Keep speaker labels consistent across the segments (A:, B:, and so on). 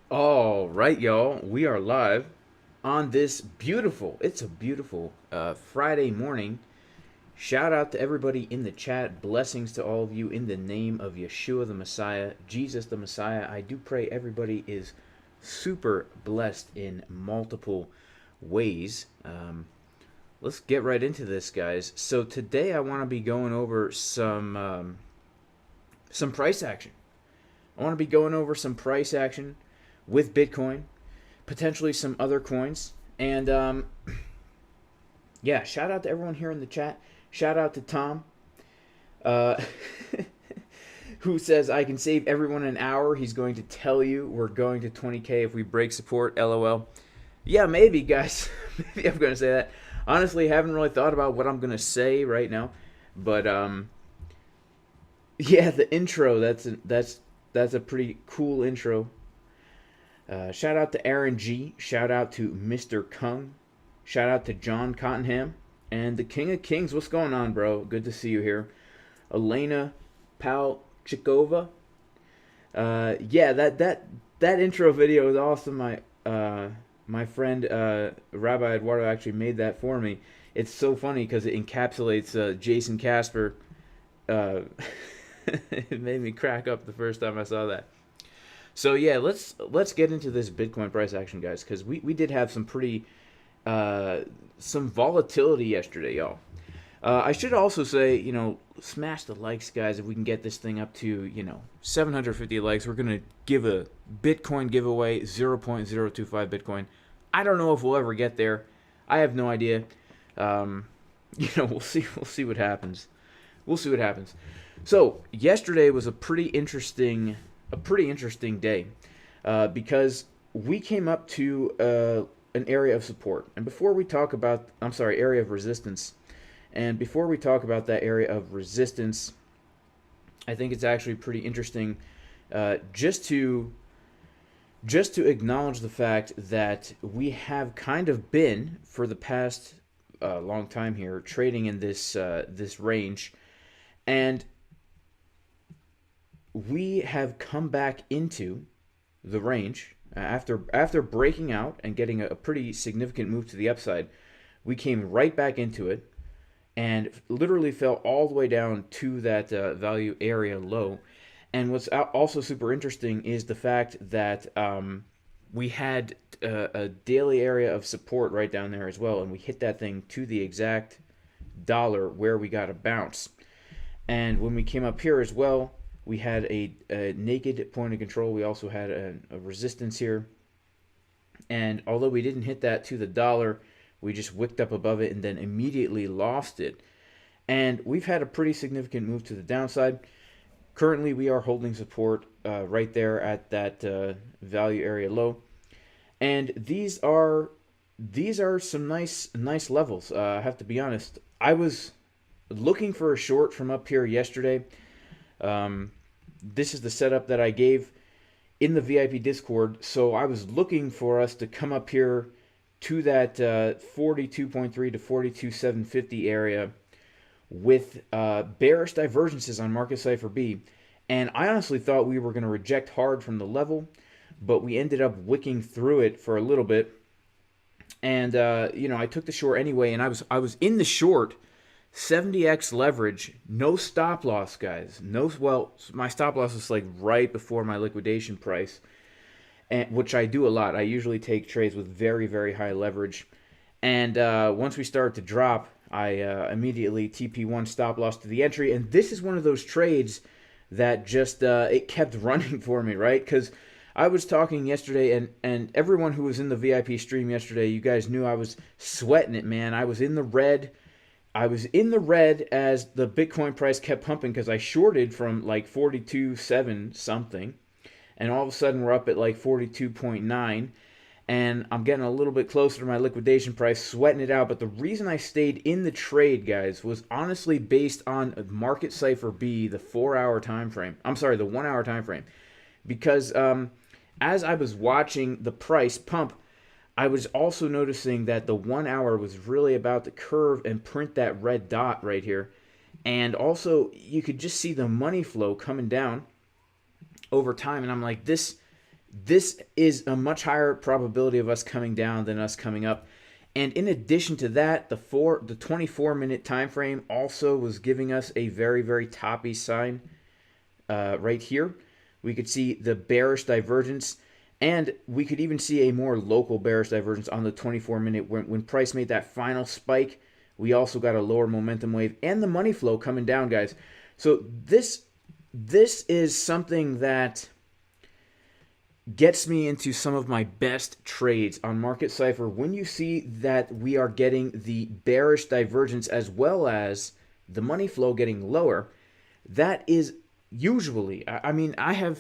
A: All right, y'all. We are live on this it's a beautiful Friday morning. Shout out to everybody in the chat. Blessings to all of you in the name of Yeshua the Messiah, Jesus the Messiah. I do pray everybody is super blessed in multiple ways. Let's get right into this, guys. So today I want to be going over some price action. I want to be going over some price action with Bitcoin, potentially some other coins. And yeah, shout out to everyone here in the chat. Shout out to Tom, uh, who says I can save everyone an hour. He's going to tell you we're going to 20K if we break support. LOL. Yeah, maybe, guys. Maybe I'm going to say that. Honestly, haven't really thought about what I'm going to say right now. But yeah, the intro. That's a pretty cool intro. Shout out to Aaron G. Shout out to Mr. Kung. Shout out to John Cottenham. And the King of Kings. What's going on, bro? Good to see you here. Elena Palchikova. Yeah, that intro video is awesome. My friend Rabbi Eduardo actually made that for me. It's so funny because it encapsulates Jason Casper. Uh, it made me crack up the first time I saw that. So yeah, let's get into this Bitcoin price action, guys, because we did have some pretty uh, some volatility yesterday, y'all. I should also say, smash the likes, guys. If we can get this thing up to 750 likes, we're gonna give a Bitcoin giveaway, 0.025 Bitcoin. I don't know if we'll ever get there. I have no idea. Um, we'll see. We'll see what happens. We'll see what happens. So yesterday was a pretty interesting day because we came up to an area of support, and before we talk about, I'm sorry, area of resistance, and before we talk about that area of resistance, I think it's actually pretty interesting just to acknowledge the fact that we have kind of been for the past long time here trading in this range, and we have come back into the range after breaking out and getting a pretty significant move to the upside. We came right back into it and literally fell all the way down to that value area low. And what's also super interesting is the fact that we had a daily area of support right down there as well, and we hit that thing to the exact dollar where we got a bounce. And when we came up here as well, we had a naked point of control. We also had a resistance here. And although we didn't hit that to the dollar, we just wicked up above it and then immediately lost it. And we've had a pretty significant move to the downside. Currently, we are holding support right there at that value area low. And these are some nice levels. I have to be honest. I was looking for a short from up here yesterday. This is the setup that I gave in the VIP Discord. So I was looking for us to come up here to that 42.3 to 42,750 area with bearish divergences on Market Cipher B. And I honestly thought we were going to reject hard from the level, but we ended up wicking through it for a little bit. And I took the short anyway, and I was in the short 70x leverage, no stop loss, guys. No, well, my stop loss was like right before my liquidation price, and which I do a lot. I usually take trades with very, very high leverage, and once we start to drop, I immediately TP1 stop loss to the entry, and this is one of those trades that just it kept running for me, right? Because I was talking yesterday, and everyone who was in the VIP stream yesterday, you guys knew I was sweating it, man. I was in the red. I was in the red as the Bitcoin price kept pumping because I shorted from like 42.7 something, and all of a sudden we're up at like 42.9, and I'm getting a little bit closer to my liquidation price, sweating it out. But the reason I stayed in the trade, guys, was honestly based on Market Cipher B, the 4-hour time frame. I'm sorry, the 1-hour time frame, because as I was watching the price pump, I was also noticing that the 1 hour was really about to curve and print that red dot right here. And also, you could just see the money flow coming down over time. And I'm like, this is a much higher probability of us coming down than us coming up. And in addition to that, the 24-minute time frame also was giving us a very, very toppy sign right here. We could see the bearish divergence, and we could even see a more local bearish divergence on the 24-minute. When price made that final spike, we also got a lower momentum wave and the money flow coming down, guys. So this is something that gets me into some of my best trades on Market Cipher. When you see that we are getting the bearish divergence as well as the money flow getting lower, that is usually, I mean, I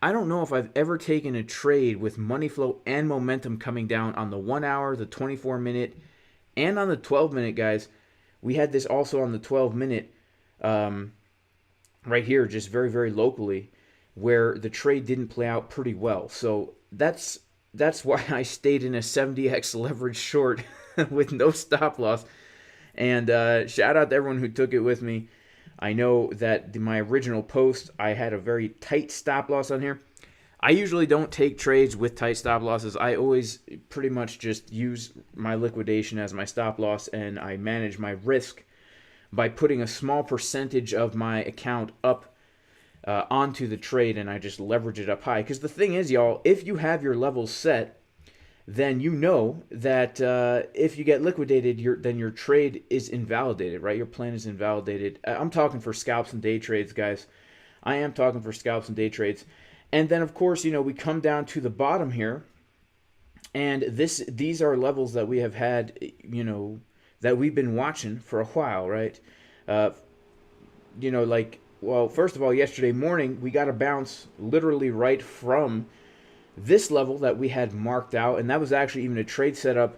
A: don't know if I've ever taken a trade with money flow and momentum coming down on the 1 hour, the 24-minute, and on the 12-minute, guys. We had this also on the 12-minute right here, just very, very locally, where the trade didn't play out pretty well. So that's why I stayed in a 70x leverage short with no stop loss. And shout out to everyone who took it with me. I know that my original post, I had a very tight stop loss on here. I usually don't take trades with tight stop losses. I always pretty much just use my liquidation as my stop loss, and I manage my risk by putting a small percentage of my account up onto the trade, and I just leverage it up high. Because the thing is, y'all, if you have your levels set, then you know that if you get liquidated, then your trade is invalidated, right? Your plan is invalidated. I'm talking for scalps and day trades, guys. I am talking for scalps and day trades. And then, of course, we come down to the bottom here, and these are levels that we have had, that we've been watching for a while, right? Well, first of all, yesterday morning, we got a bounce literally right from this level that we had marked out, and that was actually even a trade setup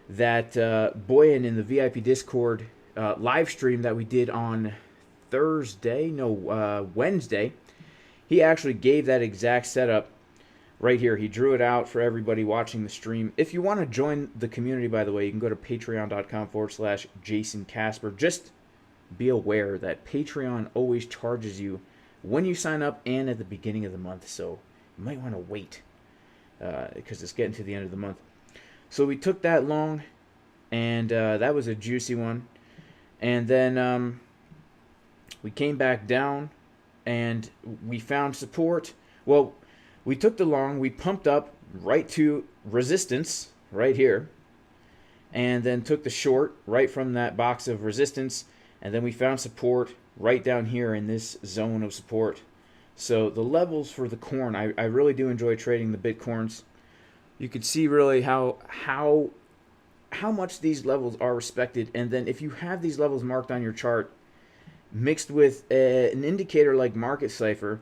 A: that Boyan in the VIP Discord live stream that we did on Wednesday. He actually gave that exact setup right here. He drew it out for everybody watching the stream. If you want to join the community, by the way, you can go to patreon.com/Jason Casper. Just be aware that Patreon always charges you when you sign up and at the beginning of the month, so you might want to wait because it's getting to the end of the month. So we took that long, and that was a juicy one. And then we came back down, and we found support. Well, we took the long, we pumped up right to resistance right here, and then took the short right from that box of resistance, and then we found support right down here in this zone of support. So the levels for the corn, I really do enjoy trading the Bitcoins. You can see really how much these levels are respected, and then if you have these levels marked on your chart, mixed with an indicator like Market Cipher,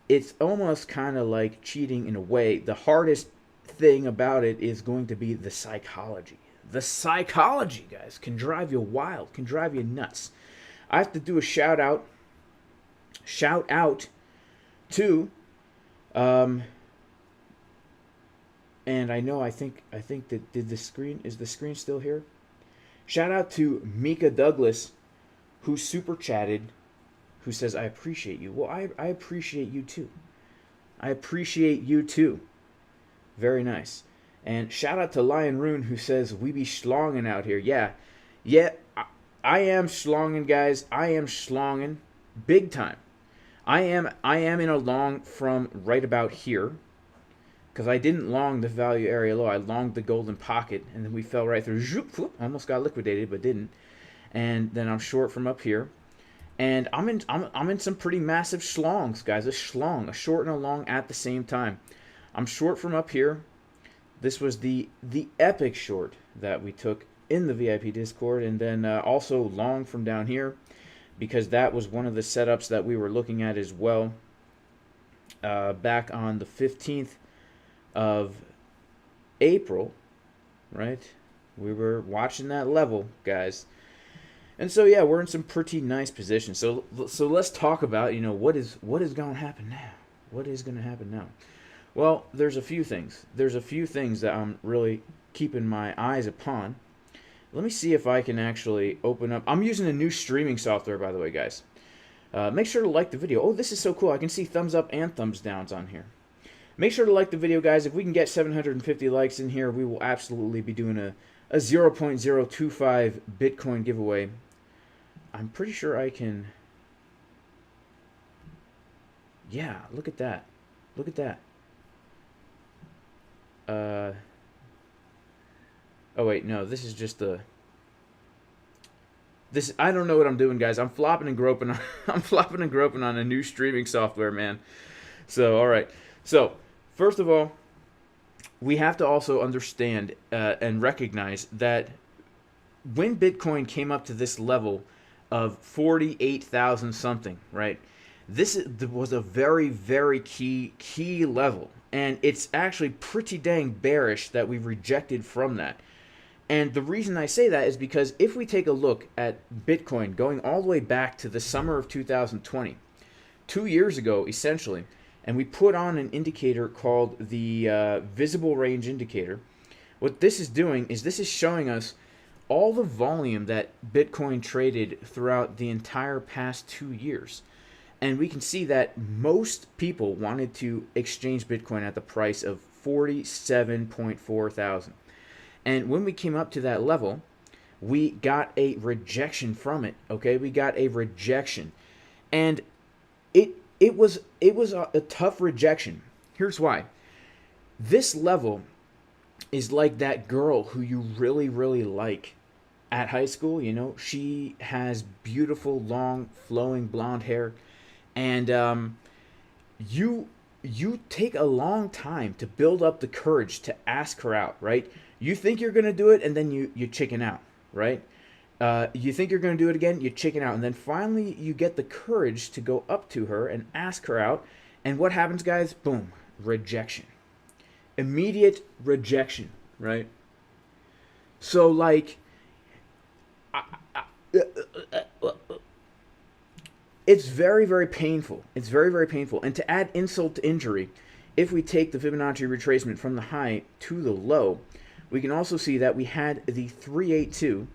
A: it's almost kind of like cheating in a way. The hardest thing about it is going to be the psychology. The psychology, guys, can drive you wild, can drive you nuts. I have to do a shout out to and I think that is the screen still here? Shout out to Mika Douglas, who super chatted, who says, I appreciate you. Well, I appreciate you too. I appreciate you too. Very nice. And shout out to Lion Rune, who says, we be schlonging out here. Yeah, I am schlonging, guys. I am schlonging big time. I am in a long from right about here, because I didn't long the value area low. I longed the golden pocket, and then we fell right through. Almost got liquidated, but didn't. And then I'm short from up here, and I'm in some pretty massive schlongs, guys. A short and a long at the same time. I'm short from up here. This was the epic short that we took in the VIP Discord, and then also long from down here, because that was one of the setups that we were looking at as well. Back on the 15th of April, right? We were watching that level, guys. And so yeah, we're in some pretty nice positions. So let's talk about, what is going to happen now? What is going to happen now? Well, there's a few things. There's a few things that I'm really keeping my eyes upon. Let me see if I can actually open up. I'm using a new streaming software, by the way, guys. Make sure to like the video. Oh, this is so cool. I can see thumbs up and thumbs downs on here. Make sure to like the video, guys. If we can get 750 likes in here, we will absolutely be doing a 0.025 Bitcoin giveaway. I'm pretty sure I can... Yeah, look at that. Look at that. Oh, wait, no, this is just the... This, I don't know what I'm doing, guys. I'm flopping and groping on, I'm flopping and groping on a new streaming software, man. So, all right. So, first of all, we have to also understand and recognize that when Bitcoin came up to this level of 48,000 something, right? This was a very, very key level. And it's actually pretty dang bearish that we rejected from that. And the reason I say that is because if we take a look at Bitcoin going all the way back to the summer of 2020, 2 years ago essentially, and we put on an indicator called the visible range indicator, what this is doing is this is showing us all the volume that Bitcoin traded throughout the entire past 2 years. And we can see that most people wanted to exchange Bitcoin at the price of 47.4 thousand. And when we came up to that level, we got a rejection from it. Okay, we got a rejection, and it was a tough rejection. Here's why. This level is like that girl who you really like at high school. You know, she has beautiful, long, flowing blonde hair, and you take a long time to build up the courage to ask her out, right? You think you're going to do it, and then you chicken out, right? You think you're going to do it again, you chicken out, and then finally you get the courage to go up to her and ask her out, and what happens, guys? Boom, rejection. Immediate rejection, right? So, like, it's very painful. It's very painful. And to add insult to injury, if we take the Fibonacci retracement from the high to the low, we can also see that we had the 382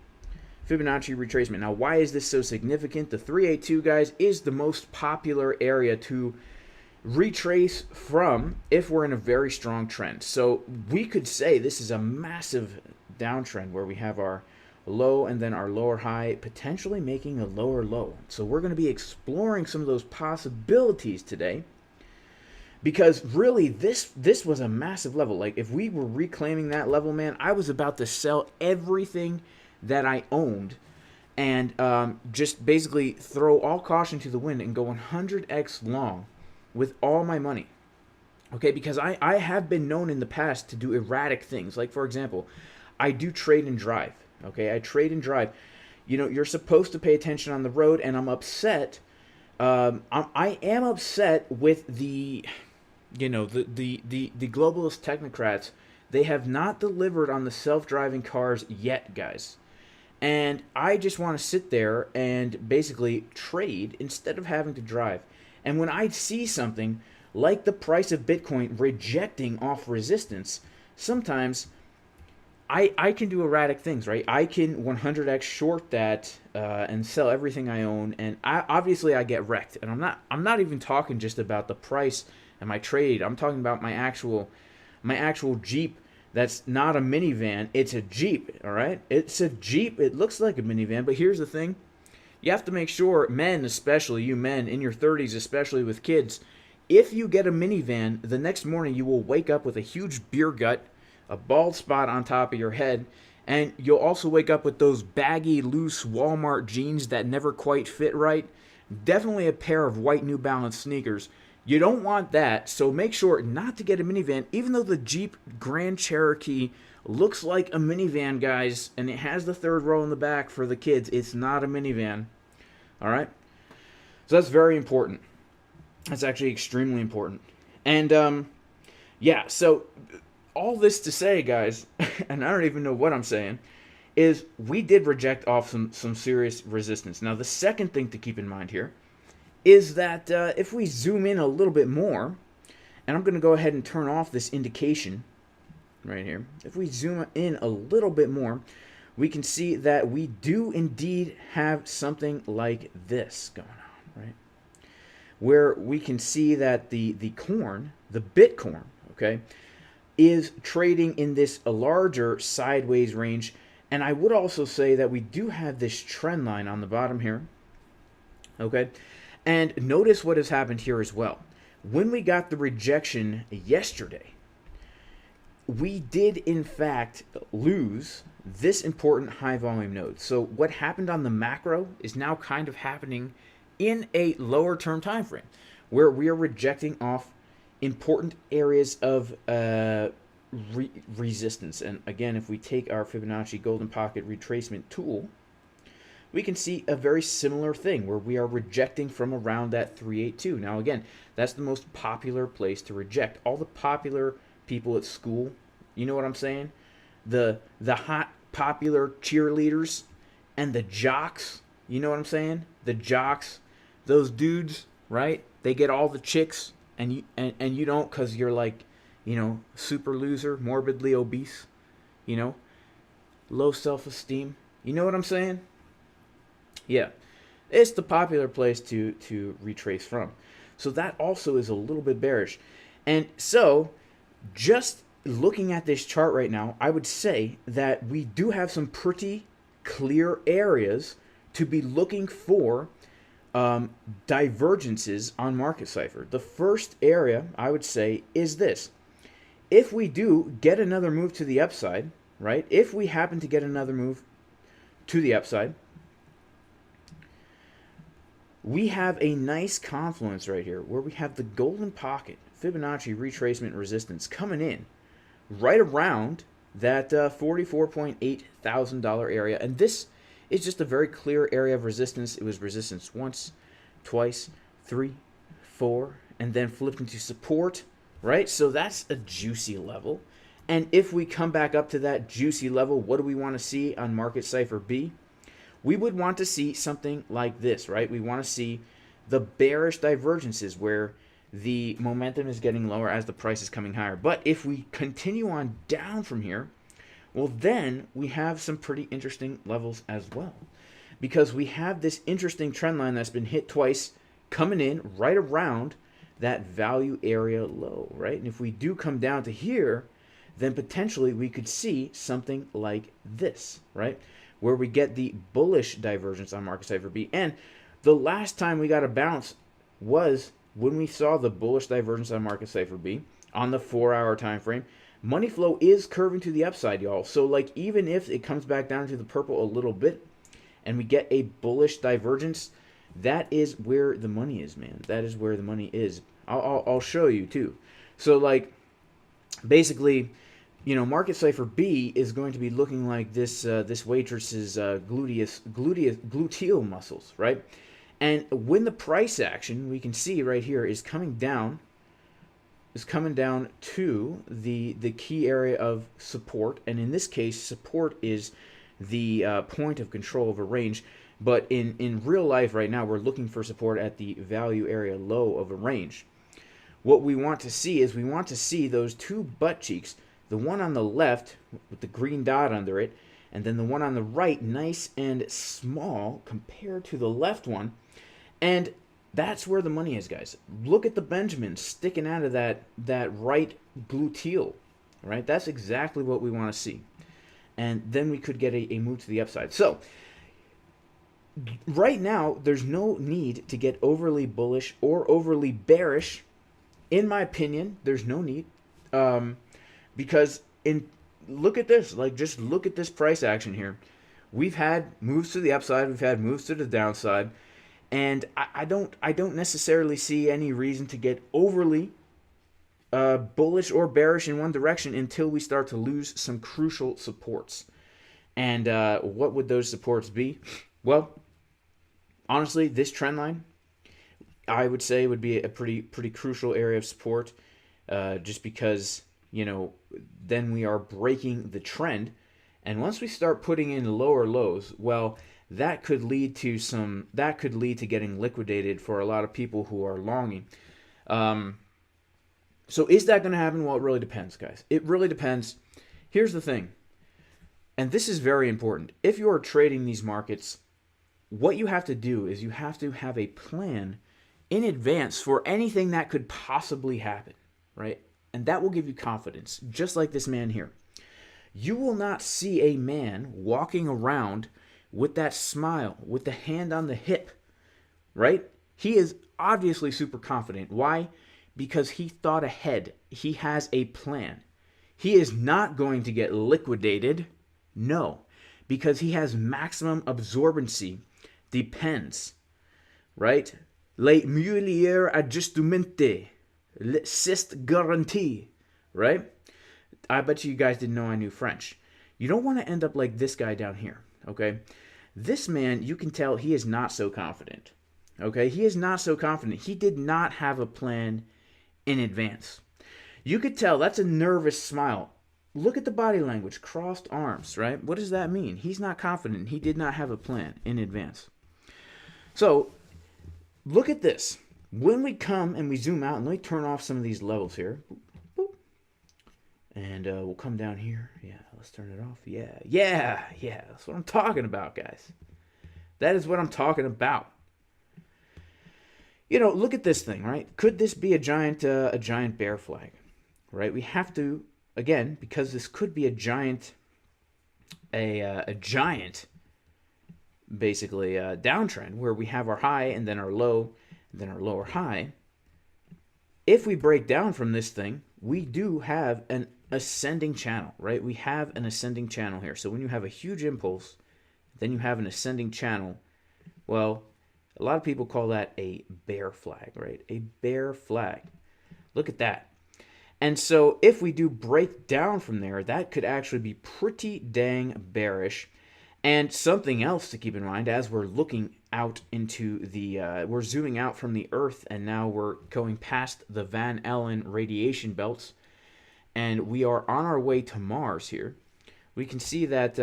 A: Fibonacci retracement. Now, why is this so significant? The 382, guys, is the most popular area to retrace from if we're in a very strong trend. So we could say this is a massive downtrend where we have our low and then our lower high potentially making a lower low. So we're going to be exploring some of those possibilities today. Because really, this was a massive level. Like, if we were reclaiming that level, man, I was about to sell everything that I owned and just basically throw all caution to the wind and go 100x long with all my money. Okay, because I have been known in the past to do erratic things. Like, for example, I do trade and drive. Okay, I trade and drive. You know, you're supposed to pay attention on the road, and I'm upset. I am upset with the... You know, the globalist technocrats. They have not delivered on the self-driving cars yet, guys. And I just want to sit there and basically trade instead of having to drive. And when I see something like the price of Bitcoin rejecting off resistance, sometimes I can do erratic things, right? I can 100x short that and sell everything I own, and obviously I get wrecked. And I'm not even talking just about the price and my trade. I'm talking about my actual Jeep. That's not a minivan. It's a Jeep, all right? It's a Jeep. It looks like a minivan, but here's the thing. You have to make sure, men especially, you men in your 30s, especially with kids, if you get a minivan, the next morning you will wake up with a huge beer gut, a bald spot on top of your head, and you'll also wake up with those baggy, loose Walmart jeans that never quite fit right. Definitely a pair of white New Balance sneakers. You don't want that, so make sure not to get a minivan, even though the Jeep Grand Cherokee looks like a minivan, guys, and it has the third row in the back for the kids. It's not a minivan, all right? So that's very important. That's actually extremely important. And, yeah, so all this to say, guys, and I don't even know what I'm saying, is we did reject off some serious resistance. Now, the second thing to keep in mind here is that if we zoom in a little bit more, and I'm going to go ahead and turn off this indication right here. If we zoom in a little bit more, we can see that we do indeed have something like this going on, right? where we can see that the corn, the Bitcoin, okay, is trading in this larger sideways range. And I would also say that we do have this trend line on the bottom here, okay? And notice what has happened here as well. When we got the rejection yesterday, we did in fact lose this important high volume node. So what happened on the macro is now kind of happening in a lower term time frame, where we are rejecting off important areas of resistance. And again, if we take our Fibonacci golden pocket retracement tool, we can see a very similar thing where we are rejecting from around that 382. Now again, that's the most popular place to reject. All the popular people at school, you know what I'm saying? The hot popular cheerleaders and the jocks, you know what I'm saying? The jocks, those dudes, right? They get all the chicks, and you don't, because you're like, you know, super loser, morbidly obese, you know, low self-esteem. You know what I'm saying? Yeah, it's the popular place to retrace from. So that also is a little bit bearish. And so just looking at this chart right now, I would say that we do have some pretty clear areas to be looking for divergences on market cipher. The first area I would say is this. If we do get another move to the upside, right? If we happen to get another move to the upside, we have a nice confluence right here where we have the golden pocket Fibonacci retracement resistance coming in right around that $44.8 thousand area. And this is just a very clear area of resistance. It was resistance once, twice, 3, 4, and then flipped into support, right? So that's a juicy level. And if we come back up to that juicy level, what do we want to see on market cipher B? We would want to see something like this, right? We want to see the bearish divergences where the momentum is getting lower as the price is coming higher. But if we continue on down from here, well, then we have some pretty interesting levels as well, because we have this interesting trend line that's been hit twice coming in right around that value area low, right? And if we do come down to here, then potentially we could see something like this, right? Where we get the bullish divergence on market cipher B. And the last time we got a bounce was when we saw the bullish divergence on market cipher B on the 4-hour time frame. Money flow is curving to the upside, y'all. So like even if it comes back down to the purple a little bit and we get a bullish divergence, that is where the money is, man. That is where the money is. I'll show you too. So like basically, you know, market cipher B is going to be looking like this this waitress's gluteal muscles, right? And when the price action, we can see right here, is coming down to the key area of support. And in this case, support is the point of control of a range. But in real life right now, we're looking for support at the value area low of a range. What we want to see is we want to see those two butt cheeks, the one on the left with the green dot under it, and then the one on the right, nice and small compared to the left one. And that's where the money is, guys. Look at the Benjamin sticking out of that right gluteal, right? That's exactly what we want to see. And then we could get a move to the upside. So right now, there's no need to get overly bullish or overly bearish. In my opinion, there's no need. Because look at this, like just look at this price action here. We've had moves to the upside, we've had moves to the downside, and I don't necessarily see any reason to get overly bullish or bearish in one direction until we start to lose some crucial supports. And what would those supports be? Well, honestly, this trend line, I would say, would be a pretty crucial area of support, just because, you know, then we are breaking the trend. And once we start putting in lower lows, well, that could lead to getting liquidated for a lot of people who are longing. So is that going to happen? Well, it really depends, guys. It really depends. Here's the thing, and this is very important. If you are trading these markets, what you have to do is you have to have a plan in advance for anything that could possibly happen, right? And that will give you confidence, just like this man here. You will not see a man walking around with that smile, with the hand on the hip, right? He is obviously super confident. Why? Because he thought ahead. He has a plan. He is not going to get liquidated. No, because he has maximum absorbency. Depends, right? Le meilleur ajustement. L'sist garantie, right? I bet you guys didn't know I knew French. You don't want to end up like this guy down here, okay? This man, you can tell he is not so confident, okay? He is not so confident. He did not have a plan in advance. You could tell that's a nervous smile. Look at the body language, crossed arms, right? What does that mean? He's not confident. He did not have a plan in advance. So, look at this. When we come and we zoom out, and let me turn off some of these levels here. And we'll come down here. Yeah, let's turn it off. Yeah. That's what I'm talking about, guys. That is what I'm talking about. You know, look at this thing, right? Could this be a giant bear flag, right? We have to, again, because this could be a giant, basically downtrend where we have our high and then our low, and then our lower high. If we break down from this thing, we do have an ascending channel, right? We have an ascending channel here. So when you have a huge impulse, then you have an ascending channel. Well, a lot of people call that a bear flag, right? A bear flag. Look at that. And so if we do break down from there, that could actually be pretty dang bearish. And something else to keep in mind as we're looking out into the, we're zooming out from the Earth, and now we're going past the Van Allen radiation belts, and we are on our way to Mars here. We can see that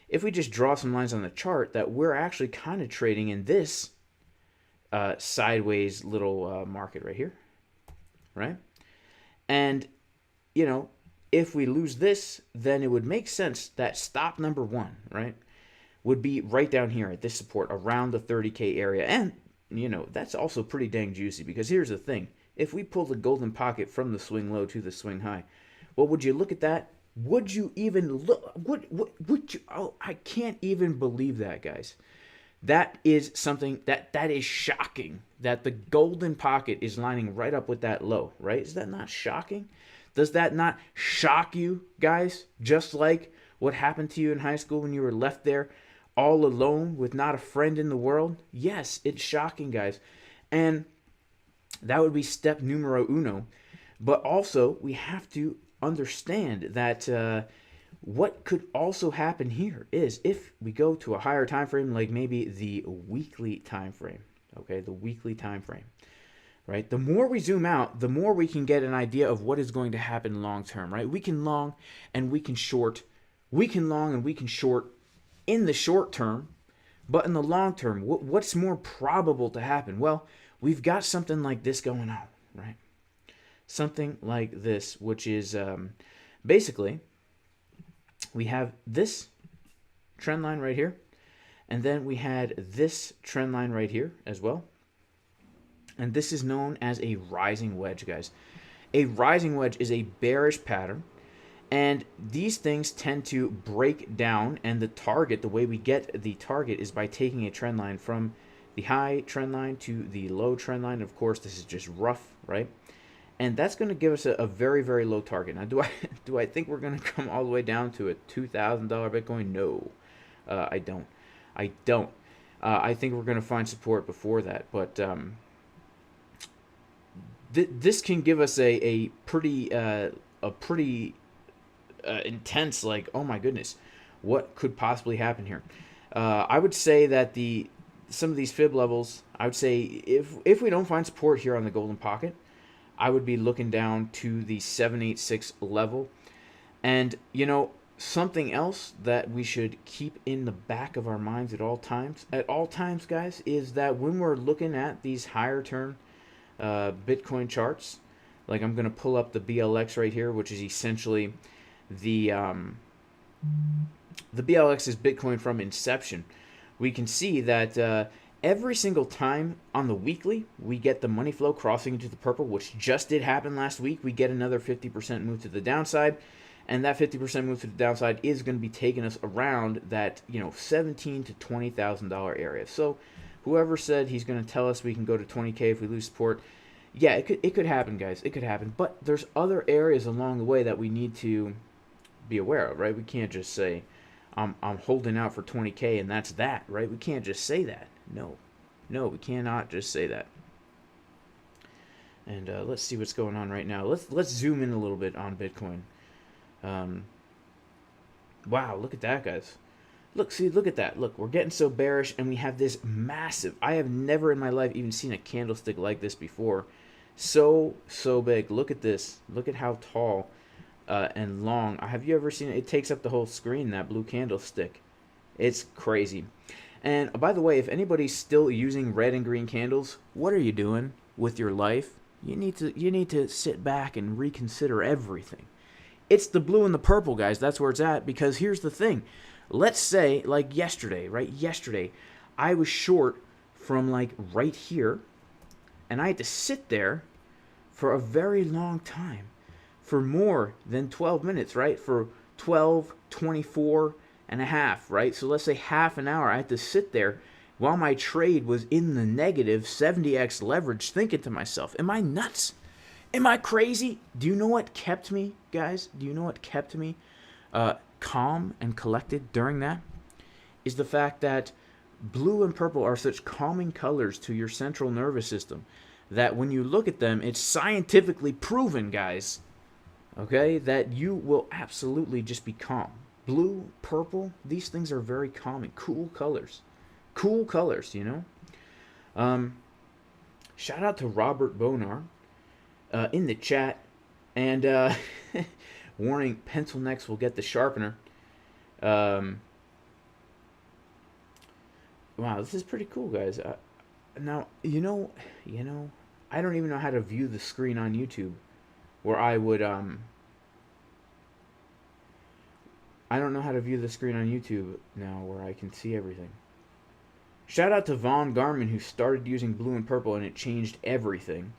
A: if we just draw some lines on the chart, that we're actually kind of trading in this sideways little market right here, right? And, you know, if we lose this, then it would make sense that stop number one, right, would be right down here at this support around the 30K area. And, you know, that's also pretty dang juicy, because here's the thing. If we pull the golden pocket from the swing low to the swing high, well, would you look at that? Would you even look? Would you? Oh, I can't even believe that, guys. That is something that is shocking, that the golden pocket is lining right up with that low, right? Is that not shocking? Does that not shock you, guys? Just like what happened to you in high school when you were left there all alone with not a friend in the world? Yes, it's shocking, guys. And that would be step numero uno. But also, we have to understand that what could also happen here is if we go to a higher time frame, like maybe the weekly time frame, okay, the weekly time frame, right? The more we zoom out, the more we can get an idea of what is going to happen long term, right? We can long and we can short. We can long and we can short in the short term, but in the long term, what's more probable to happen? Well, we've got something like this going on, right? Something like this, which is basically we have this trend line right here, and then we had this trend line right here as well. And this is known as a rising wedge, guys. A rising wedge is a bearish pattern, and these things tend to break down, and the target, the way we get the target is by taking a trend line from the high trend line to the low trend line. Of course, this is just rough, right? And that's going to give us a very, very low target. Now, do I think we're going to come all the way down to a $2,000 Bitcoin? No, I don't. I think we're going to find support before that. But this can give us a pretty intense, like, oh my goodness, what could possibly happen here? I would say that some of these fib levels, I would say if we don't find support here on the golden pocket, I would be looking down to the 786 level. And, you know, something else that we should keep in the back of our minds at all times, guys, is that when we're looking at these higher term Bitcoin charts, like I'm going to pull up the BLX right here, which is essentially the BLX is Bitcoin from inception. We can see that every single time on the weekly we get the money flow crossing into the purple, which just did happen last week, we get another 50% move to the downside, and that 50% move to the downside is going to be taking us around that, you know, $17,000 to $20,000 area. So whoever said he's going to tell us we can go to 20K if we lose support, yeah, it could happen, guys. It could happen. But there's other areas along the way that we need to be aware of, right? We can't just say I'm holding out for 20K and that's that, right? We can't just say that. No, we cannot just say that. And let's see what's going on right now. Let's zoom in a little bit on Bitcoin. Wow, look at that, guys. Look at that. Look, we're getting so bearish, and we have this massive. I have never in my life even seen a candlestick like this before. So big. Look at this. Look at how tall and long. Have you ever seen it? It takes up the whole screen, that blue candlestick. It's crazy. And by the way, if anybody's still using red and green candles, what are you doing with your life? You need to sit back and reconsider everything. It's the blue and the purple, guys. That's where it's at. Because here's the thing. Let's say, like yesterday, right? Yesterday, I was short from like right here, and I had to sit there for a very long time, for more than 12 minutes, right? For 12, 24 and a half, right? So let's say half an hour I had to sit there while my trade was in the negative 70x leverage, thinking to myself, am I nuts? Am I crazy? Do you know what kept me, guys? Do you know what kept me calm and collected during that? Is the fact that blue and purple are such calming colors to your central nervous system that when you look at them, it's scientifically proven, guys, okay, that you will absolutely just be calm. Blue, purple, these things are very calming. Cool colors. Cool colors, you know? Shout out to Robert Bonar in the chat. And warning, pencil necks will get the sharpener. Wow, this is pretty cool, guys. Now, you know, I don't even know how to view the screen on YouTube, where I would, I don't know how to view the screen on YouTube now, where I can see everything. Shout out to Von Garman, who started using blue and purple, and it changed everything.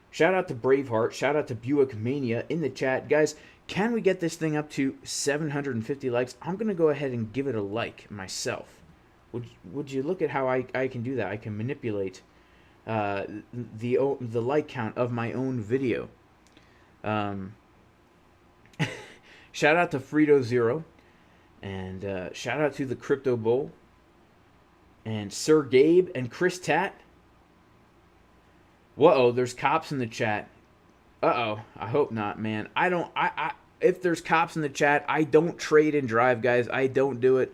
A: Shout out to Braveheart. Shout out to Buick Mania in the chat. Guys, can we get this thing up to 750 likes? I'm going to go ahead and give it a like myself. Would you look at how I can do that? I can manipulate the like count of my own video. Shout out to Frito Zero. And shout out to the Crypto Bull. And Sir Gabe and Chris Tat. Whoa, there's cops in the chat. Uh-oh, I hope not, man. If there's cops in the chat, I don't trade and drive, guys. I don't do it,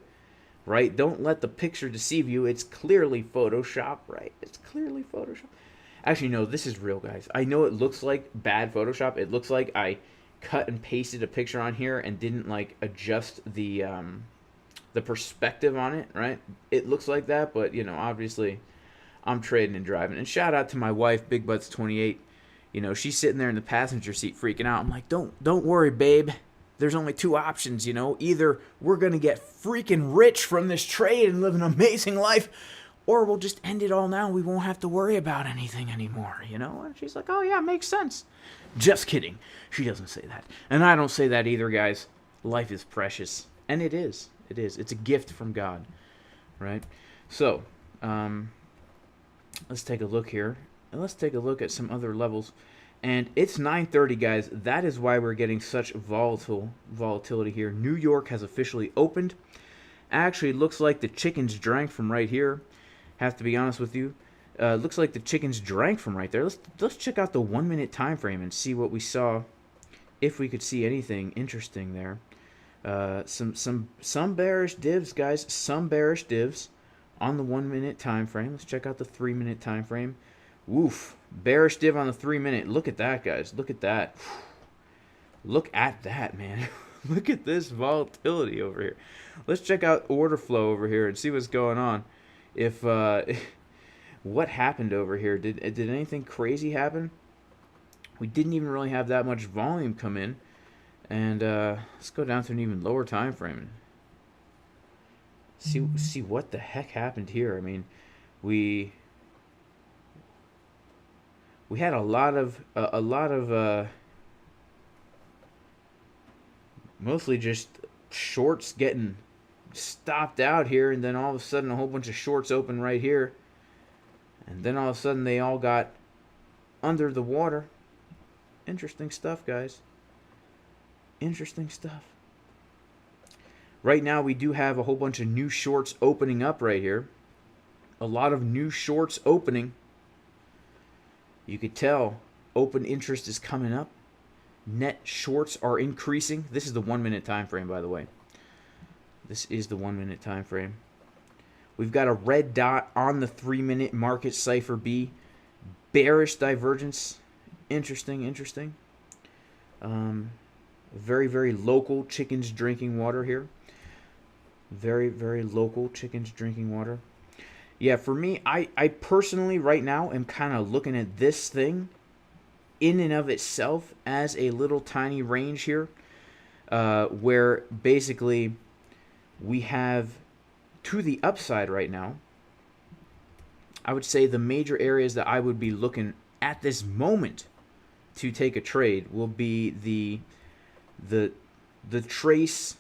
A: right? Don't let the picture deceive you. It's clearly Photoshop, right? It's clearly Photoshop. Actually, no, this is real, guys. I know it looks like bad Photoshop. It looks like I cut and pasted a picture on here and didn't, like, adjust the perspective on it, right? It looks like that, but, you know, obviously I'm trading and driving. And shout out to my wife, Big Butts 28. You know, she's sitting there in the passenger seat freaking out. I'm like, don't worry, babe. There's only two options, you know. Either we're going to get freaking rich from this trade and live an amazing life, or we'll just end it all now. We won't have to worry about anything anymore, you know. And she's like, oh, yeah, makes sense. Just kidding. She doesn't say that. And I don't say that either, guys. Life is precious. And it is. It is. It's a gift from God, right? So, let's take a look here. And let's take a look at some other levels. And it's 9:30, guys. That is why we're getting such volatility here. New York has officially opened. Actually, it looks like the chickens drank from right here. Have to be honest with you. Looks like the chickens drank from right there. Let's check out the 1 minute time frame and see what we saw. If we could see anything interesting there. Some bearish divs, guys. Some bearish divs on the 1 minute time frame. Let's check out the 3 minute time frame. Woof. Bearish div on the 3 minute. Look at that, guys. Look at that. Look at that, man. Look at this volatility over here. Let's check out Orderflow over here and see what's going on. If what happened over here? Did anything crazy happen? We didn't even really have that much volume come in. And let's go down to an even lower time frame. See what the heck happened here. I mean, We had a lot of mostly just shorts getting stopped out here, and then all of a sudden a whole bunch of shorts open right here, and then all of a sudden they all got under the water. Interesting stuff, guys. Interesting stuff. Right now we do have a whole bunch of new shorts opening up right here. A lot of new shorts opening. You could tell open interest is coming up. Net shorts are increasing. This is the 1 minute time frame, by the way. This is the 1 minute time frame. We've got a red dot on the 3 minute market Cipher B. Bearish divergence. Interesting, interesting. Very, very local chickens drinking water here. Very, very local chickens drinking water. Yeah, for me, I personally right now am kind of looking at this thing in and of itself as a little tiny range here, where basically we have to the upside right now. I would say the major areas that I would be looking at this moment to take a trade will be the trace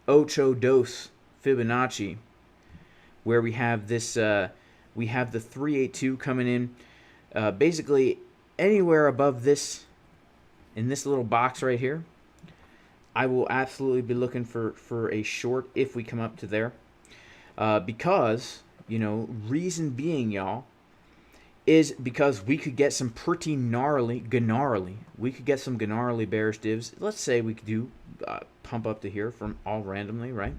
A: ocho dos Fibonacci, where we have this we have the 382 coming in, basically anywhere above this in this little box right here. I will absolutely be looking for a short if we come up to there, because, you know, reason being, y'all, is because we could get some pretty gnarly, we could get some gnarly bearish divs. Let's say we could do pump up to here from all randomly, right?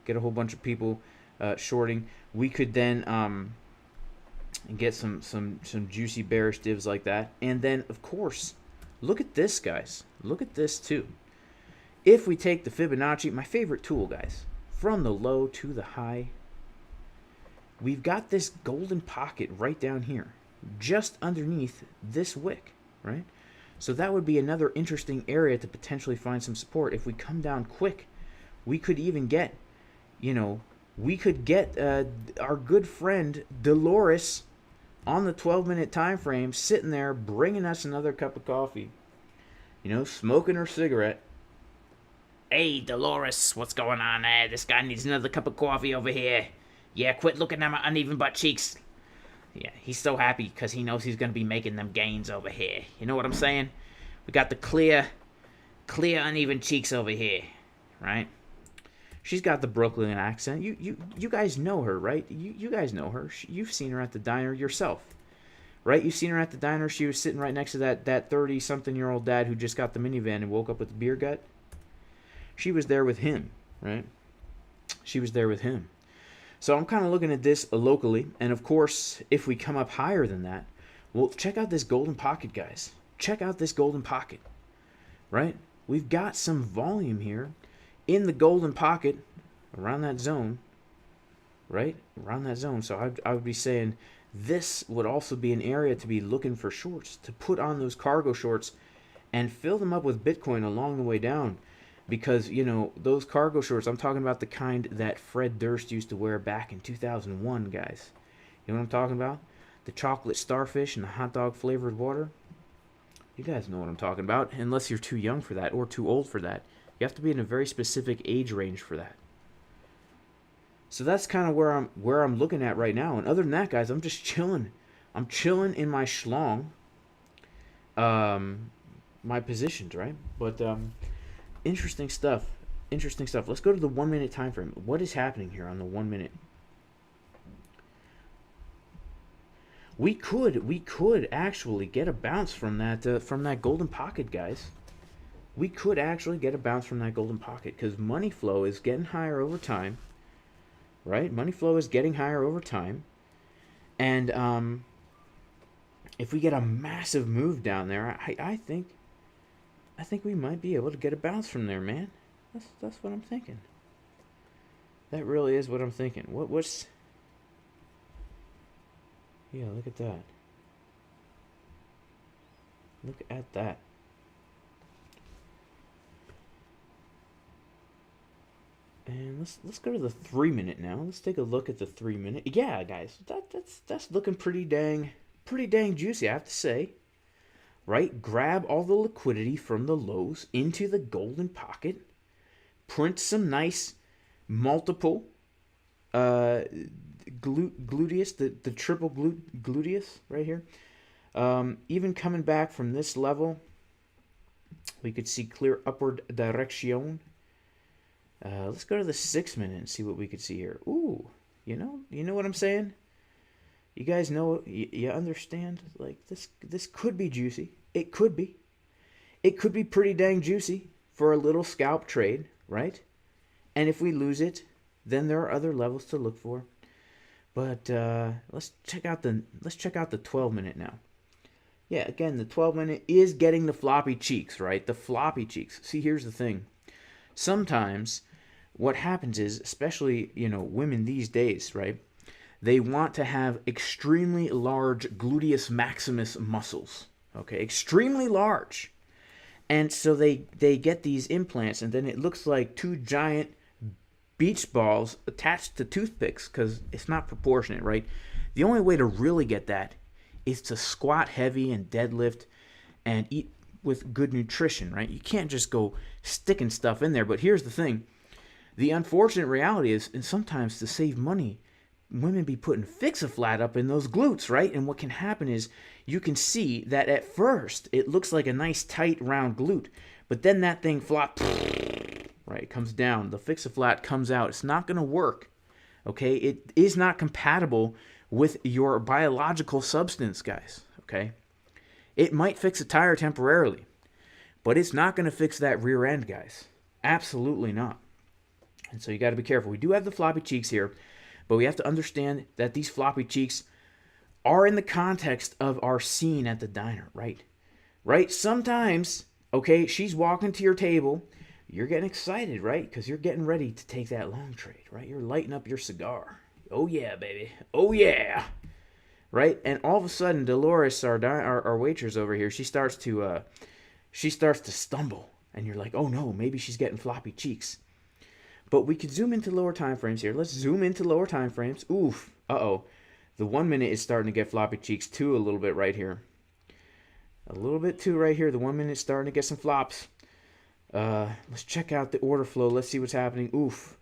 A: Get a whole bunch of people shorting. We could then get some juicy bearish divs like that. And then, of course, look at this, guys. Look at this, too. If we take the Fibonacci, my favorite tool, guys, from the low to the high, we've got this golden pocket right down here, just underneath this wick, right? So that would be another interesting area to potentially find some support. If we come down quick, we could even get, you know, we could get our good friend Dolores on the 12-minute time frame sitting there bringing us another cup of coffee, you know, smoking her cigarette. Hey, Dolores, what's going on? This guy needs another cup of coffee over here. Yeah, quit looking at my uneven butt cheeks. Yeah, he's so happy because he knows he's going to be making them gains over here. You know what I'm saying? We got the clear uneven cheeks over here, right? She's got the Brooklyn accent. You guys know her, right? You guys know her. You've seen her at the diner yourself, right? You've seen her at the diner. She was sitting right next to that 30-something-year-old dad who just got the minivan and woke up with a beer gut. She was there with him, right? She was there with him. So I'm kind of looking at this locally. And, of course, if we come up higher than that, well, check out this golden pocket, guys. Check out this golden pocket, right? We've got some volume here in the golden pocket around that zone, right? Around that zone. So I would be saying this would also be an area to be looking for shorts, to put on those cargo shorts and fill them up with Bitcoin along the way down. Because, you know, those cargo shorts, I'm talking about the kind that Fred Durst used to wear back in 2001, guys. You know what I'm talking about? The chocolate starfish and the hot dog flavored water. You guys know what I'm talking about, unless you're too young for that or too old for that. You have to be in a very specific age range for that. So that's kind of where I'm looking at right now. And other than that, guys, I'm just chilling. I'm chilling in my schlong. My positions, right? But interesting stuff. Interesting stuff. Let's go to the 1 minute time frame. What is happening here on the 1 minute? We could actually get a bounce from that golden pocket, guys. We could actually get a bounce from that golden pocket because money flow is getting higher over time, right? Money flow is getting higher over time, and if we get a massive move down there, I think we might be able to get a bounce from there, man. That's what I'm thinking. That really is what I'm thinking. What's? Yeah, look at that. Look at that. And let's go to the 3 minute now. Let's take a look at the 3 minute. Yeah, guys, that's looking pretty dang juicy, I have to say. Right? Grab all the liquidity from the lows into the golden pocket. Print some nice multiple gluteus, the triple gluteus right here. Even coming back from this level, we could see clear upward direction. Let's go to the 6 minute and see what we could see here. Ooh, you know what I'm saying? You guys know, you understand? Like this could be juicy. It could be. It could be pretty dang juicy for a little scalp trade, right? And if we lose it, then there are other levels to look for. But let's check out the 12 minute now. Yeah, again, the 12 minute is getting the floppy cheeks, right? The floppy cheeks. See, here's the thing. Sometimes what happens is, especially, women these days, right? They want to have extremely large gluteus maximus muscles, okay? Extremely large. And so they get these implants, and then it looks like two giant beach balls attached to toothpicks because it's not proportionate, right? The only way to really get that is to squat heavy and deadlift and eat with good nutrition, right? You can't just go sticking stuff in there. But here's the thing. The unfortunate reality is, and sometimes to save money, women be putting Fix-A-Flat up in those glutes, right? And what can happen is you can see that at first it looks like a nice tight round glute, but then that thing flops, right? It comes down. The Fix-A-Flat comes out. It's not going to work, okay? It is not compatible with your biological substance, guys, okay? It might fix a tire temporarily, but it's not going to fix that rear end, guys. Absolutely not. And so you got to be careful. We do have the floppy cheeks here, but we have to understand that these floppy cheeks are in the context of our scene at the diner, right? Right? Sometimes, okay, she's walking to your table. You're getting excited, right? Because you're getting ready to take that long trade, right? You're lighting up your cigar. Oh, yeah, baby. Oh, yeah. Right? And all of a sudden, Dolores, our waitress over here, she starts to stumble. And you're like, oh, no, maybe she's getting floppy cheeks. But we could zoom into lower time frames here. Let's zoom into lower time frames. Oof. Uh-oh. The 1 minute is starting to get floppy cheeks too a little bit right here. A little bit too right here. The 1 minute is starting to get some flops. Let's check out the order flow. Let's see what's happening. Oof.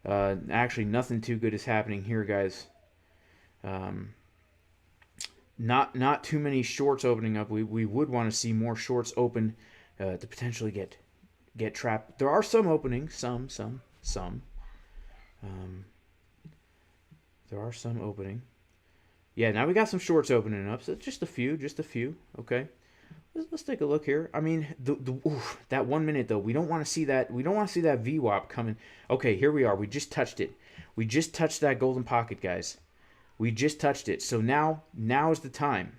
A: Actually, nothing too good is happening here, guys. Not too many shorts opening up. We would want to see more shorts open to potentially get trapped. There are some opening. Some. There are some opening. Yeah, now we got some shorts opening up. So just a few. Okay. Let's take a look here. I mean, that 1 minute though, we don't want to see that. We don't want to see that VWAP coming. Okay, here we are. We just touched it. We just touched that golden pocket, guys. We just touched it. So now is the time.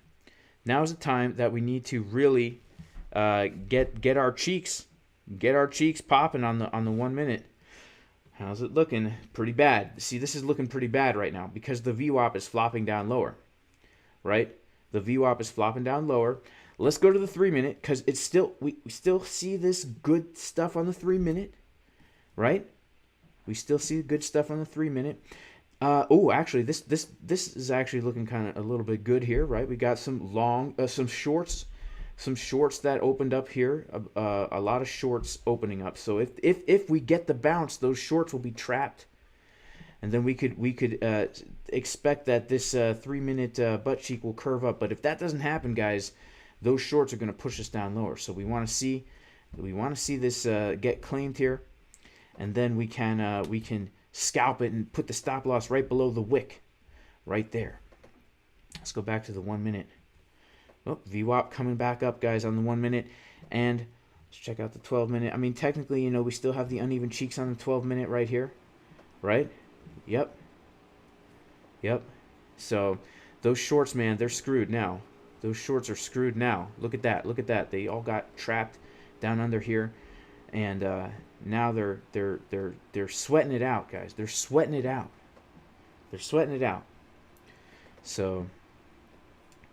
A: Now is the time that we need to really get our cheeks popping on the 1 minute. How's it looking? Pretty bad. See, this is looking pretty bad right now because the VWAP is flopping down lower, right? The VWAP is flopping down lower. Let's go to the 3 minute because it's still we still see this good stuff on the 3 minute, right? We still see good stuff on the 3 minute. Actually, this is actually looking kind of a little bit good here, right? We got some some shorts that opened up here. A lot of shorts opening up. So if we get the bounce, those shorts will be trapped, and then we could expect that this 3 minute butt cheek will curve up. But if that doesn't happen, guys, those shorts are going to push us down lower. So we want to see this get claimed here, and then we can scalp it and put the stop loss right below the wick, right there. Let's go back to the 1 minute. Oh, VWAP coming back up, guys, on the 1 minute. And let's check out the 12 minute. I mean, technically, we still have the uneven cheeks on the 12 minute right here, right? Yep. So those shorts, man, they're screwed now. Those shorts are screwed now. Look at that. They all got trapped down under here, and now they're sweating it out, guys. They're sweating it out. So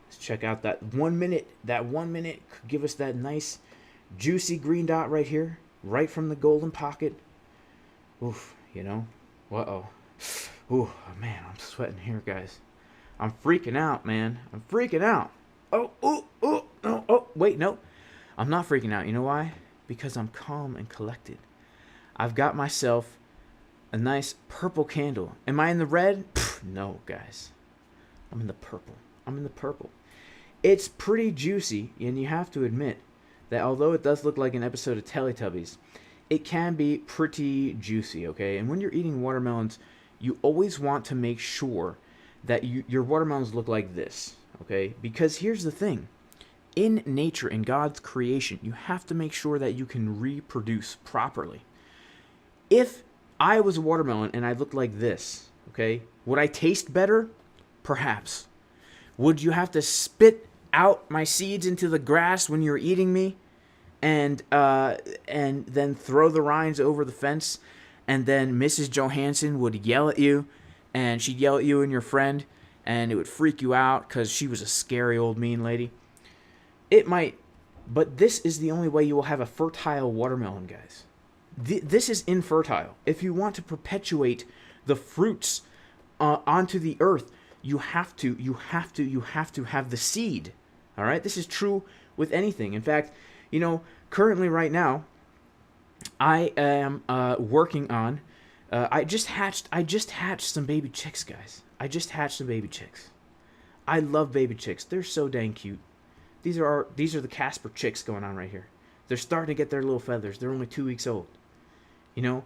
A: let's check out that 1 minute. That 1 minute could give us that nice, juicy green dot right here, right from the golden pocket. Oof. you know? Uh-oh. Ooh, man, I'm sweating here, guys. I'm freaking out, man. I'm freaking out. Oh, wait, no. I'm not freaking out. You know why? Because I'm calm and collected. I've got myself a nice purple candle. Am I in the red? Pfft, no, guys. I'm in the purple. I'm in the purple. It's pretty juicy, and you have to admit that although it does look like an episode of Teletubbies, it can be pretty juicy, okay? And when you're eating watermelons, you always want to make sure that your watermelons look like this, okay? Because here's the thing. In nature, in God's creation, you have to make sure that you can reproduce properly. If I was a watermelon and I looked like this, okay, would I taste better? Perhaps. Would you have to spit out my seeds into the grass when you're eating me, and then throw the rinds over the fence, and then Mrs. Johansson would yell at you, and she'd yell at you and your friend, and it would freak you out because she was a scary old mean lady? It might, but this is the only way you will have a fertile watermelon, guys. This is infertile. If you want to perpetuate the fruits onto the earth, you have to have the seed. All right, this is true with anything. In fact, you know, currently right now, I am working on. I just hatched some baby chicks, guys. I just hatched some baby chicks. I love baby chicks. They're so dang cute. These are the Casper chicks going on right here. They're starting to get their little feathers. They're only 2 weeks old. You know,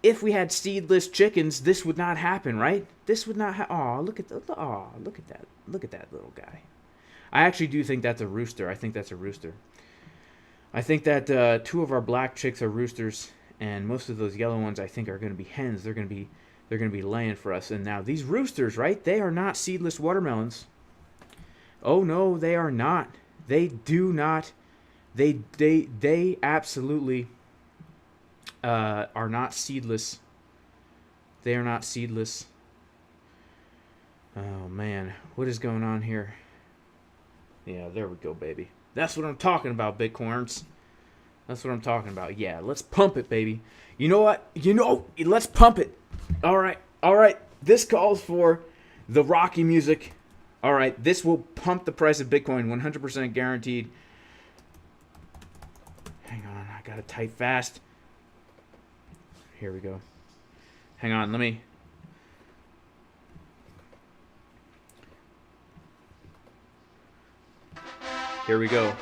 A: if we had seedless chickens, this would not happen, right? This would not happen. Oh, look at that. Look at that little guy. I actually do think that's a rooster. I think that's a rooster. I think that 2 of our black chicks are roosters, and most of those yellow ones I think are going to be hens. They're going to be laying for us. And now these roosters, right? They are not seedless watermelons. Oh no, they are not. They do not. They absolutely are not seedless. They are not seedless. Oh man, what is going on here? Yeah, there we go, baby. That's what I'm talking about, Bitcoins. That's what I'm talking about. Yeah, let's pump it, baby. You know what? Let's pump it. All right. This calls for the Rocky music. All right, this will pump the price of Bitcoin, 100% guaranteed. Hang on, I gotta type fast. Here we go. Hang on, let me. Here we go.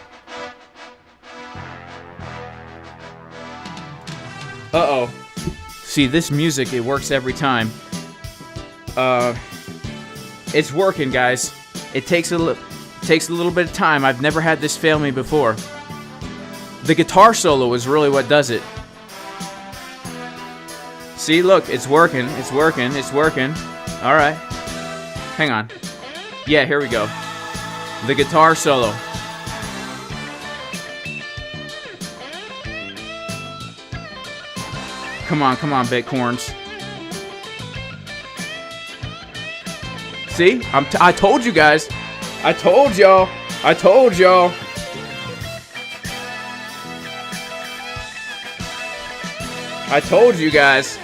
A: Uh-oh. See, this music, it works every time. It's working, guys. It takes a little bit of time. I've never had this fail me before. The guitar solo is really what does it. See, look, it's working. It's working. It's working. All right. Hang on. Yeah, here we go. The guitar solo. Come on, Bitcoins. See? I told you guys. I told y'all. I told you guys.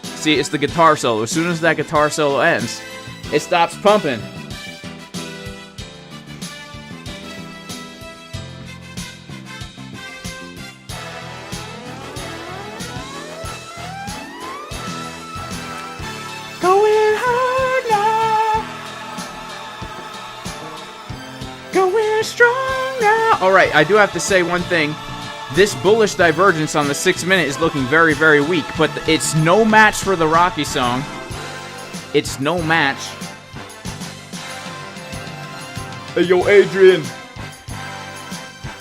A: See, it's the guitar solo. As soon as that guitar solo ends, it stops pumping. Going hard now. Going strong now. Alright, I do have to say one thing. This bullish divergence on the 6 minute is looking very, very weak, but it's no match for the Rocky song. It's no match. Hey, yo, Adrian.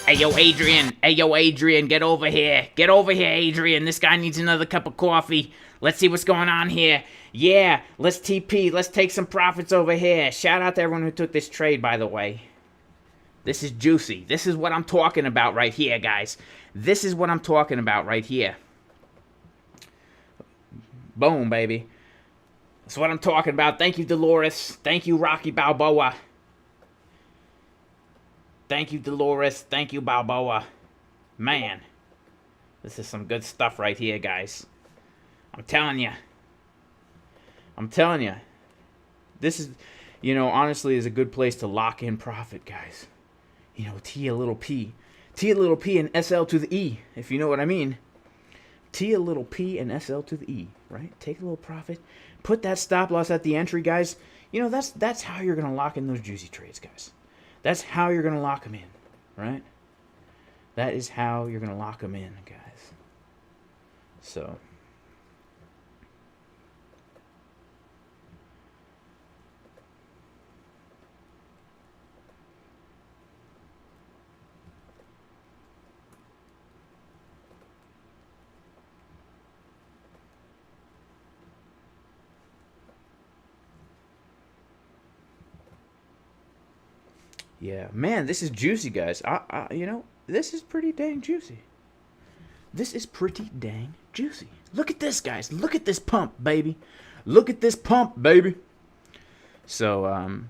A: Hey, yo, Adrian. Hey, yo, Adrian, get over here. Get over here, Adrian. This guy needs another cup of coffee. Let's see what's going on here. Yeah, let's TP. Let's take some profits over here. Shout out to everyone who took this trade, by the way. This is juicy. This is what I'm talking about right here, guys. This is what I'm talking about right here. Boom, baby. That's what I'm talking about. Thank you, Dolores. Thank you, Rocky Balboa. Thank you, Dolores. Thank you, Balboa. Man. This is some good stuff right here, guys. I'm telling you. I'm telling you. This is, honestly is a good place to lock in profit, guys. T a little p. T a little p and SL to the E, if you know what I mean. T a little p and SL to the E, right? Take a little profit. Put that stop loss at the entry, guys. That's how you're going to lock in those juicy trades, guys. That's how you're going to lock them in, right? That is how you're going to lock them in, guys. So, yeah, man, this is juicy, guys. This is pretty dang juicy. This is pretty dang juicy. Look at this, guys. Look at this pump, baby. Look at this pump, baby. So,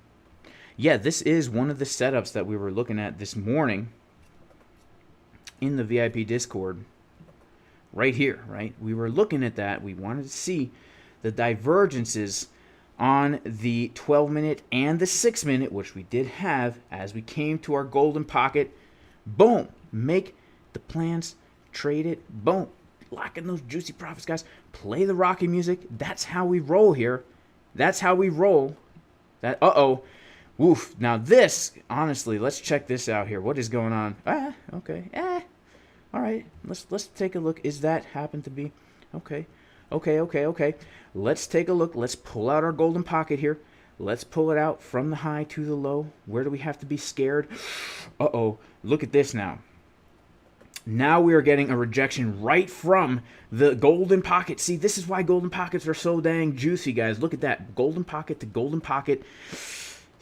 A: yeah, this is one of the setups that we were looking at this morning in the VIP Discord. Right here, right? We were looking at that. We wanted to see the divergences on the 12-minute and the 6-minute, which we did have as we came to our golden pocket. Boom. Make the plans. Trade it. Boom. Lock in those juicy profits, guys. Play the Rocky music. That's how we roll here. That's how we roll. Uh-oh. Woof. Now this, honestly, let's check this out here. What is going on? Okay. All right. Let's take a look. Is that happen to be? Okay. Let's take a look. Let's pull out our golden pocket here. Let's pull it out from the high to the low. Where do we have to be scared? Uh-oh. Look at this now. Now we are getting a rejection right from the golden pocket. See, this is why golden pockets are so dang juicy, guys. Look at that. Golden pocket to golden pocket.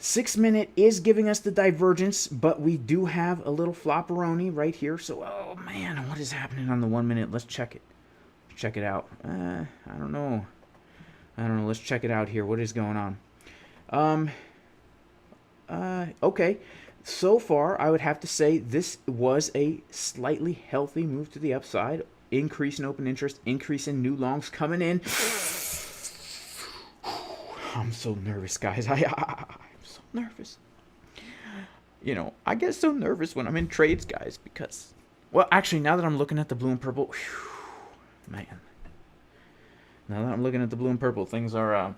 A: 6-minute is giving us the divergence, but we do have a little flopperoni right here. So, oh, man, what is happening on the 1-minute? Let's check it. Check it out. I don't know. Let's check it out here. What is going on? Okay. So far, I would have to say this was a slightly healthy move to the upside. Increase in open interest, increase in new longs coming in. I'm so nervous, guys. I'm so nervous. I get so nervous when I'm in trades, guys, because, well, actually, now that I'm looking at the blue and purple, whew, man. Now that I'm looking at the blue and purple, things are,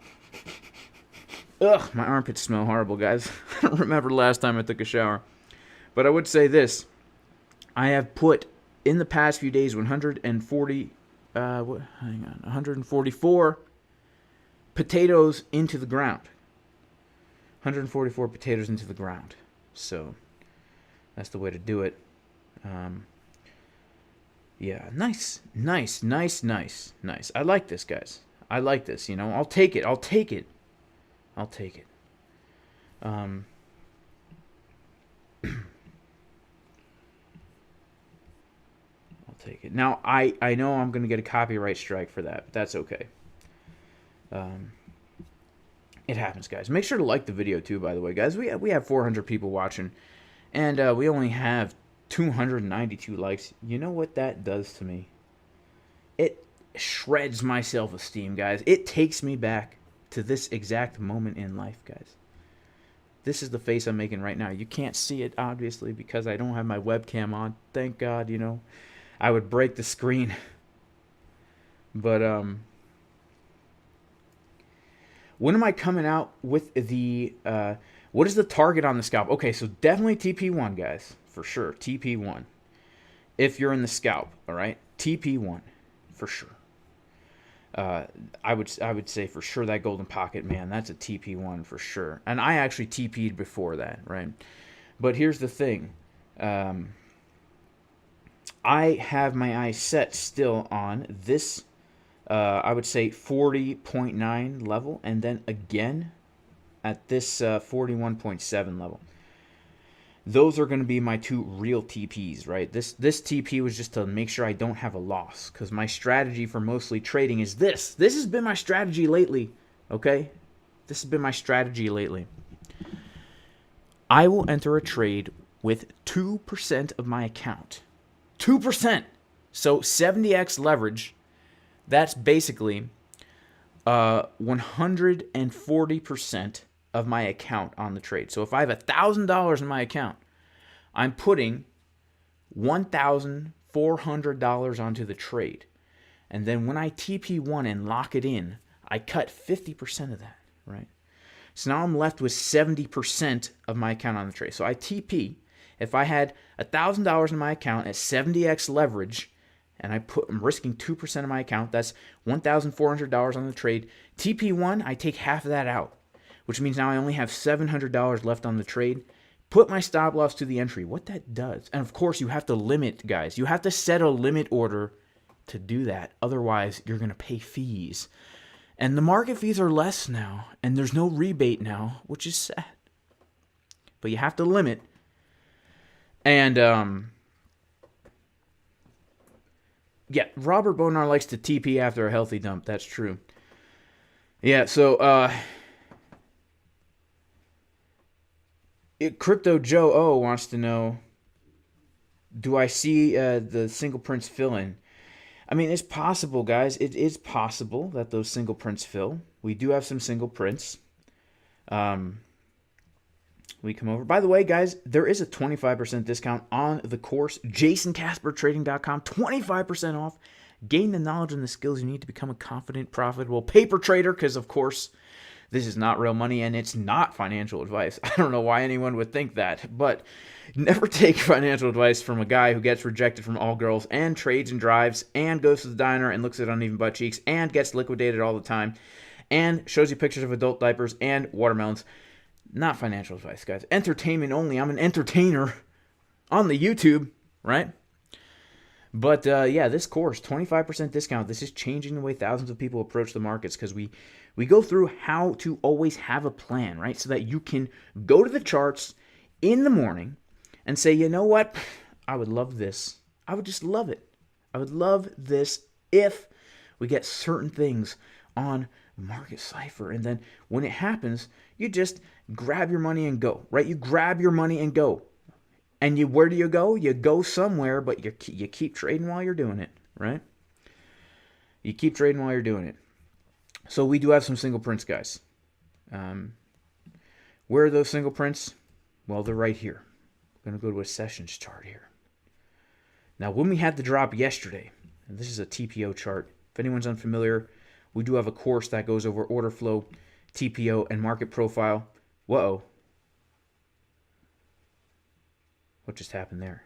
A: ugh, my armpits smell horrible, guys. I don't remember the last time I took a shower. But I would say this. I have put, in the past few days, 144 potatoes into the ground. 144 potatoes into the ground. So, that's the way to do it. Yeah, nice. I like this, guys. I like this, I'll take it. I'll take it. I'll take it. Now, I know I'm going to get a copyright strike for that, but that's okay. It happens, guys. Make sure to like the video, too, by the way, guys. We have 400 people watching, and we only have 292 likes. You know what that does to me? It shreds my self-esteem, guys. It takes me back to this exact moment in life, guys. This is the face I'm making right now. You can't see it, obviously, because I don't have my webcam on. Thank God, I would break the screen. But, when am I coming out with the, what is the target on the scalp? Okay, so definitely TP1, guys, for sure. TP1. If you're in the scalp, all right? TP1, for sure. I would say for sure that golden pocket, man, that's a TP1 for sure. And I actually TP'd before that, right? But here's the thing. I have my eyes set still on this, I would say 40.9 level, and then again at this 41.7 level. Those are going to be my two real TPs, right? This TP was just to make sure I don't have a loss, because my strategy for mostly trading is this. This has been my strategy lately, okay? This has been my strategy lately. I will enter a trade with 2% of my account. 2%! So 70x leverage, that's basically 140% of my account on the trade. So if I have $1,000 in my account, I'm putting $1,400 onto the trade. And then when I TP1 and lock it in, I cut 50% of that, right? So now I'm left with 70% of my account on the trade. So I TP. If I had $1,000 in my account at 70x leverage, and I'm risking 2% of my account, that's $1,400 on the trade. TP1, I take half of that out, which means now I only have $700 left on the trade. Put my stop loss to the entry. What that does, and of course you have to limit, guys. You have to set a limit order to do that. Otherwise, you're going to pay fees. And the market fees are less now, and there's no rebate now, which is sad. But you have to limit. And, yeah, Robert Bonar likes to TP after a healthy dump. That's true. Yeah, so, Crypto Joe O wants to know, do I see the single prints fill in? I mean, it's possible, guys. It is possible that those single prints fill. We do have some single prints. We come over. By the way, guys, there is a 25% discount on the course. JasonCasperTrading.com, 25% off. Gain the knowledge and the skills you need to become a confident, profitable paper trader, because, of course, this is not real money and it's not financial advice. I don't know why anyone would think that, but never take financial advice from a guy who gets rejected from all girls and trades and drives and goes to the diner and looks at uneven butt cheeks and gets liquidated all the time and shows you pictures of adult diapers and watermelons. Not financial advice, guys. Entertainment only. I'm an entertainer on the YouTube, right? But yeah, this course, 25% discount. This is changing the way thousands of people approach the markets, because we go through how to always have a plan, right? So that you can go to the charts in the morning and say, you know what? I would love this. I would just love it. I would love this if we get certain things on Market Cipher. And then when it happens, you just grab your money and go, right? You grab your money and go. And where do you go? You go somewhere, but you keep trading while you're doing it, right? You keep trading while you're doing it. So we do have some single prints, guys. Where are those single prints? Well, they're right here. I'm going to go to a sessions chart here. Now, when we had the drop yesterday, and this is a TPO chart. If anyone's unfamiliar, we do have a course that goes over order flow, TPO, and market profile. Whoa. What just happened there?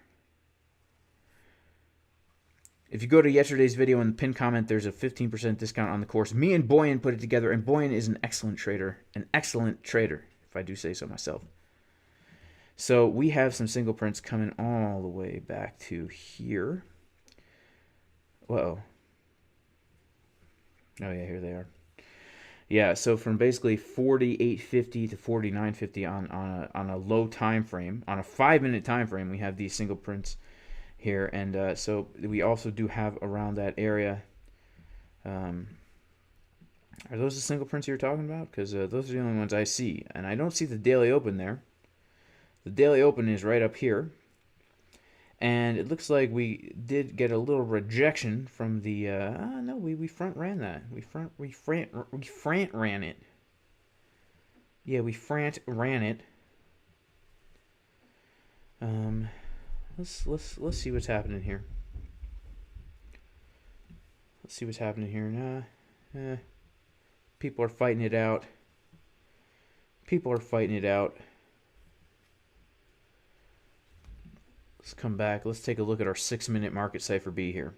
A: If you go to yesterday's video in the pinned comment, there's a 15% discount on the course. Me and Boyan put it together, and Boyan is an excellent trader, if I do say so myself. So we have some single prints coming all the way back to here. Whoa. Oh yeah, here they are. Yeah, so from basically 48.50 to 49.50 on a low time frame, on a 5-minute time frame, we have these single prints here, and so we also do have around that area. Are those the single prints you're talking about? Because those are the only ones I see, and I don't see the daily open there. The daily open is right up here, and it looks like we did get a little rejection from the. No, we front ran that. We front ran it. Yeah, we front ran it. Let's see what's happening here. Let's see what's happening here. Nah, people are fighting it out. People are fighting it out. Let's come back. Let's take a look at our 6-minute market Cipher B here.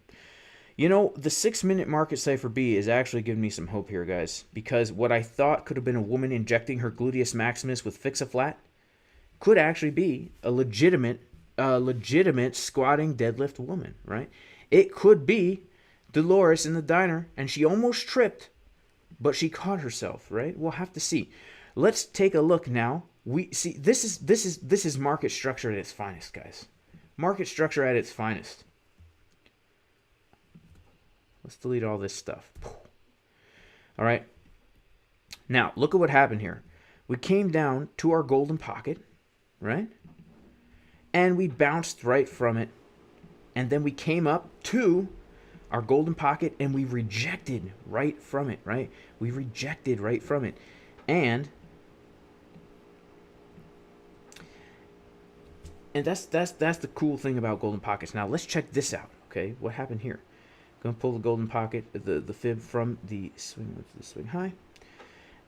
A: You know, the 6-minute market Cipher B is actually giving me some hope here, guys, because what I thought could have been a woman injecting her gluteus maximus with Fix-A-Flat could actually be a legitimate squatting deadlift woman, right? It could be Dolores in the diner, and she almost tripped, but she caught herself, right? We'll have to see. Let's take a look now. We see this is market structure at its finest, guys. Market structure at its finest. Let's delete all this stuff. All right. Now, look at what happened here. We came down to our golden pocket, right? And we bounced right from it And then we came up to our golden pocket and we rejected right from it, right? We rejected right from it. And that's the cool thing about golden pockets. Now let's check this out, okay? What happened here? Gonna pull the golden pocket, the fib from the swing high.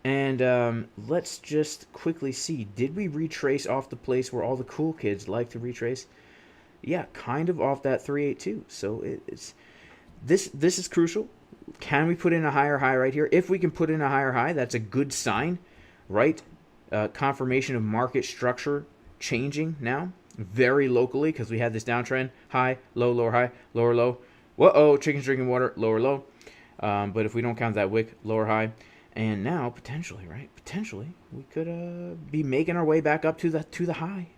A: And let's just quickly see, did we retrace off the place where all the cool kids like to retrace? Yeah, kind of off that 382. So it's this is crucial. Can we put in a higher high right here? If we can put in a higher high, that's a good sign, right? Confirmation of market structure changing now, very locally, because we had this downtrend, high, low, lower, high, lower, low. Whoa, chicken's drinking water, lower, low. But if we don't count that wick, lower, high. And now, potentially, right? Potentially, we could be making our way back up to the high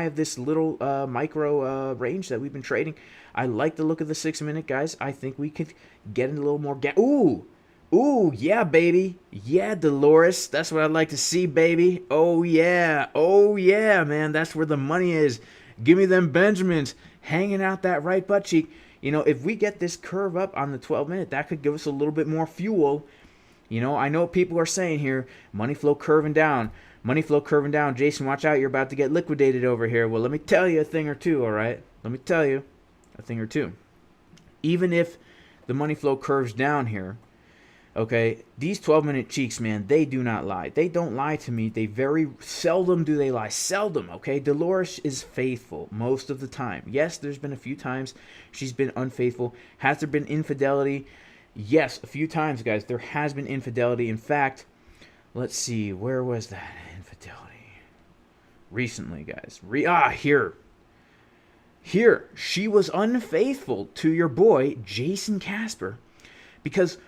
A: of this little micro range that we've been trading. I like the look of the 6 minute, guys. I think we could get in a little more Ooh, yeah, baby. Yeah, Dolores. That's what I'd like to see, baby. Oh, yeah, man. That's where the money is. Give me them Benjamins hanging out that right butt cheek. You know, if we get this curve up on the 12 minute, that could give us a little bit more fuel. You know, I know what people are saying here. Money flow curving down. Money flow curving down. Jason, watch out. You're about to get liquidated over here. Well, let me tell you a thing or two, all right? Let me tell you a thing or two. Even if the money flow curves down here, okay, these 12-minute cheeks, man, they do not lie. They don't lie to me. They very seldom do they lie. Seldom, okay? Dolores is faithful most of the time. Yes, there's been a few times she's been unfaithful. Has there been infidelity? Yes, a few times, guys. There has been infidelity. In fact, let's see. Where was that infidelity? Recently, guys. Here. Here. She was unfaithful to your boy, Jason Casper. Because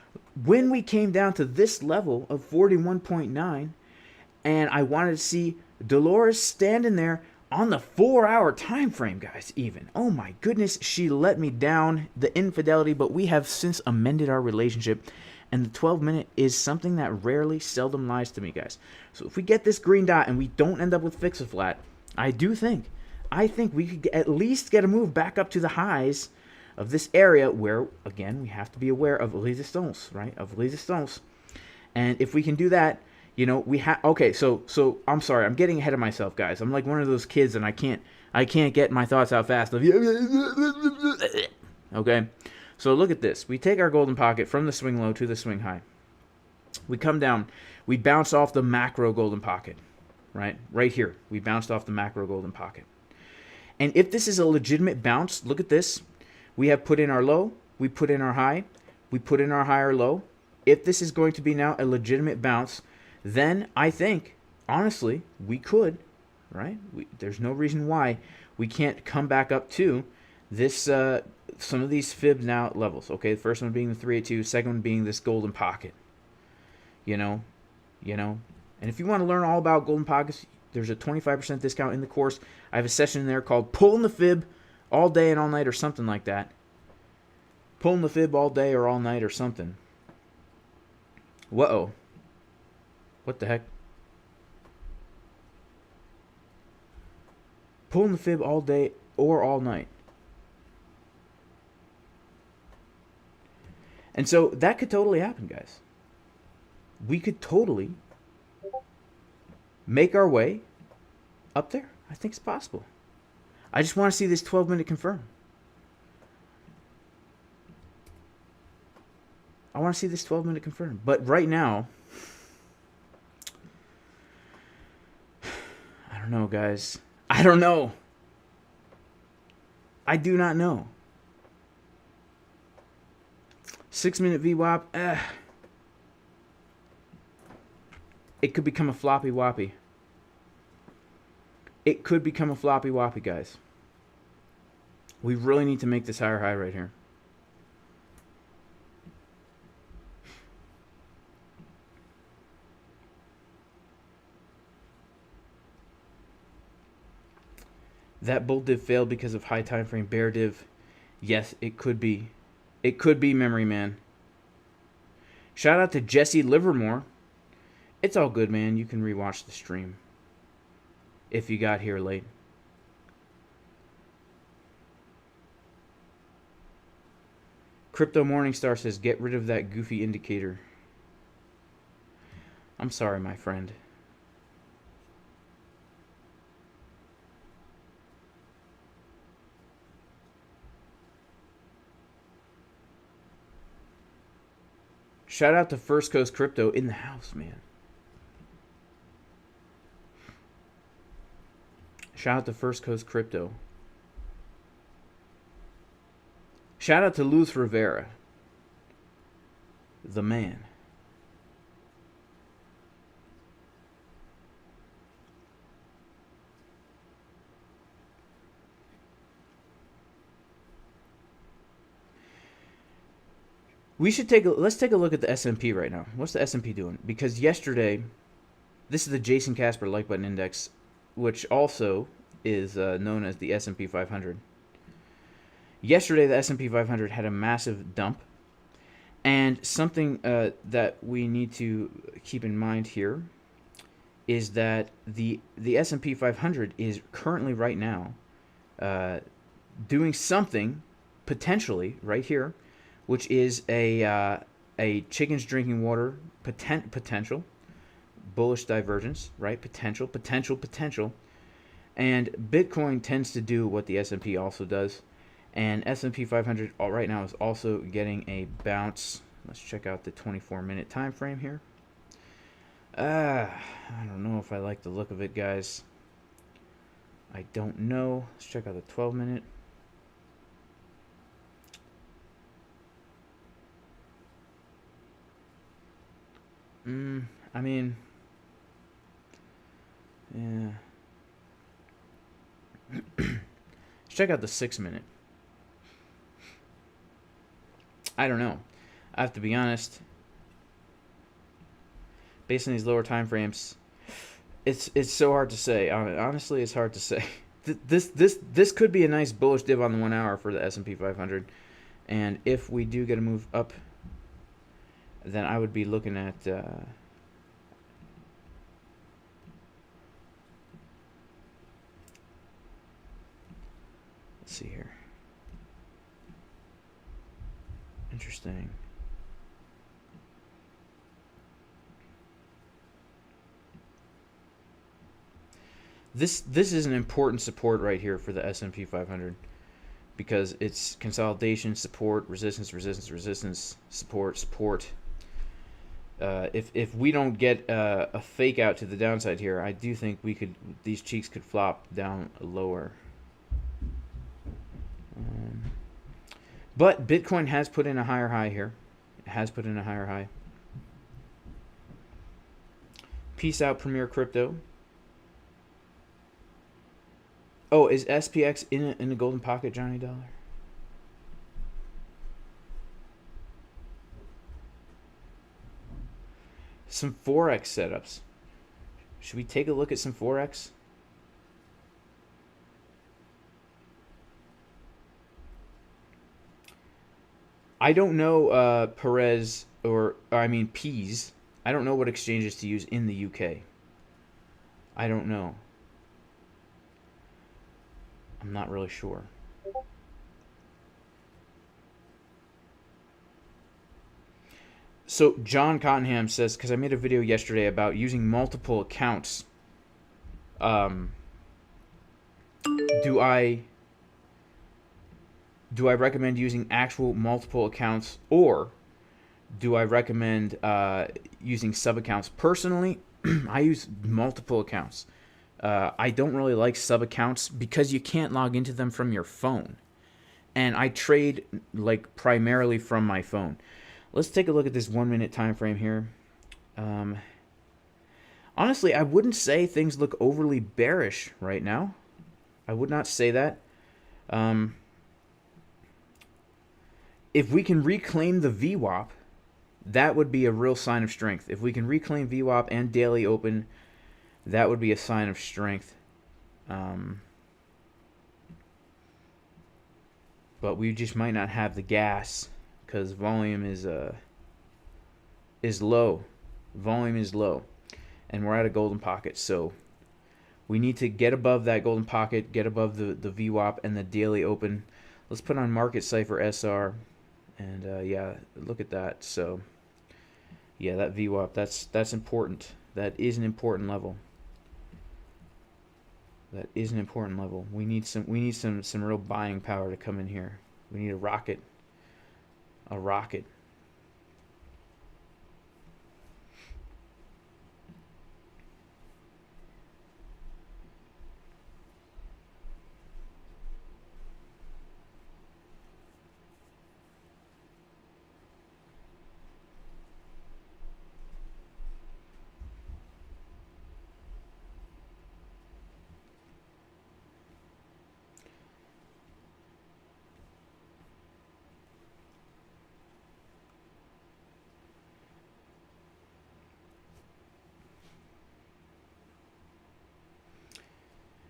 A: when we came down to this level of 41.9, and I wanted to see Dolores standing there on the 4-hour time frame, guys, even. Oh my goodness, she let me down, the infidelity, but we have since amended our relationship, and the 12-minute is something that rarely, seldom lies to me, guys. So if we get this green dot and we don't end up with fix-a-flat, I think we could at least get a move back up to the highs of this area where, again, we have to be aware of resistance, right? Of resistance. And if we can do that, you know, we have. Okay, so I'm sorry, I'm getting ahead of myself, guys. I'm like one of those kids, and I can't get my thoughts out fast. Okay, so look at this. We take our golden pocket from the swing low to the swing high. We come down. We bounce off the macro golden pocket, right? Right here. We bounced off the macro golden pocket. And if this is a legitimate bounce, look at this. We have put in our low. We put in our high. We put in our higher low. If this is going to be now a legitimate bounce, then I think, honestly, we could, right? There's no reason why we can't come back up to this, some of these fib now levels. Okay, the first one being the 382, second one being this golden pocket. You know. And if you want to learn all about golden pockets, there's a 25% discount in the course. I have a session in there called Pulling the Fib All Day and All Night or something like that. Pulling the Fib All Day or All Night or something. Whoa. What the heck? Pulling the fib all day or all night. And so that could totally happen, guys. We could totally make our way up there. I think it's possible. I just want to see this 12-minute confirm. I want to see this 12-minute confirm. But right now, I don't know, guys. I don't know. I do not know. 6-minute VWAP. It could become a floppy woppy. It could become a floppy woppy, guys. We really need to make this higher high right here. That bull div failed because of high time frame bear div. Yes, it could be. It could be, memory man. Shout out to Jesse Livermore. It's all good, man. You can rewatch the stream if you got here late. Crypto Morningstar says, get rid of that goofy indicator. I'm sorry, my friend. Shout out to First Coast Crypto in the house, man. Shout out to First Coast Crypto. Shout out to Luz Rivera, the man. Let's take a look at the S&P right now. What's the S&P doing? Because yesterday, this is the Jason Casper like button index, which also is known as the S&P 500. Yesterday, the S&P 500 had a massive dump, and something that we need to keep in mind here is that the S&P 500 is currently right now doing something potentially right here, which is a chickens drinking water potential bullish divergence, right? Potential, and Bitcoin tends to do what the S&P also does, and S&P 500 right now is also getting a bounce. Let's check out the 24-minute time frame here. I don't know if I like the look of it, guys. I don't know. Let's check out the 12-minute. I mean, yeah. Let's check out the 6-minute. I don't know. I have to be honest. Based on these lower time frames, it's so hard to say. Honestly, it's hard to say. This could be a nice bullish div on the 1 hour for the S&P 500, and if we do get a move up, then I would be looking at let's see here. Interesting. This is an important support right here for the S&P 500 because it's consolidation, support, resistance, support. If we don't get a fake out to the downside here, I do think these cheeks could flop down lower. But Bitcoin has put in a higher high here. It has put in a higher high. Peace out, Premier Crypto. Oh, is SPX in the golden pocket, Johnny Dollar? Some Forex setups. Should we take a look at some Forex? I don't know Perez Peas. I don't know what exchanges to use in the UK. I don't know. I'm not really sure. So John Cottenham says, because I made a video yesterday about using multiple accounts. Do I recommend using actual multiple accounts, or do I recommend using sub accounts? Personally, I use multiple accounts. I don't really like sub accounts because you can't log into them from your phone, and I trade like primarily from my phone. Let's take a look at this 1 minute time frame here. Honestly, I wouldn't say things look overly bearish right now. I would not say that. If we can reclaim the VWAP, that would be a real sign of strength. If we can reclaim VWAP and daily open, that would be a sign of strength. But we just might not have the gas because volume is low. Volume is low, and we're at a golden pocket. So we need to get above that golden pocket, get above the VWAP and the daily open. Let's put on Market Cipher SR And yeah, look at that. So yeah, that VWAP, that's important. That is an important level. That is an important level. We need some real buying power to come in here. We need a rocket. A rocket.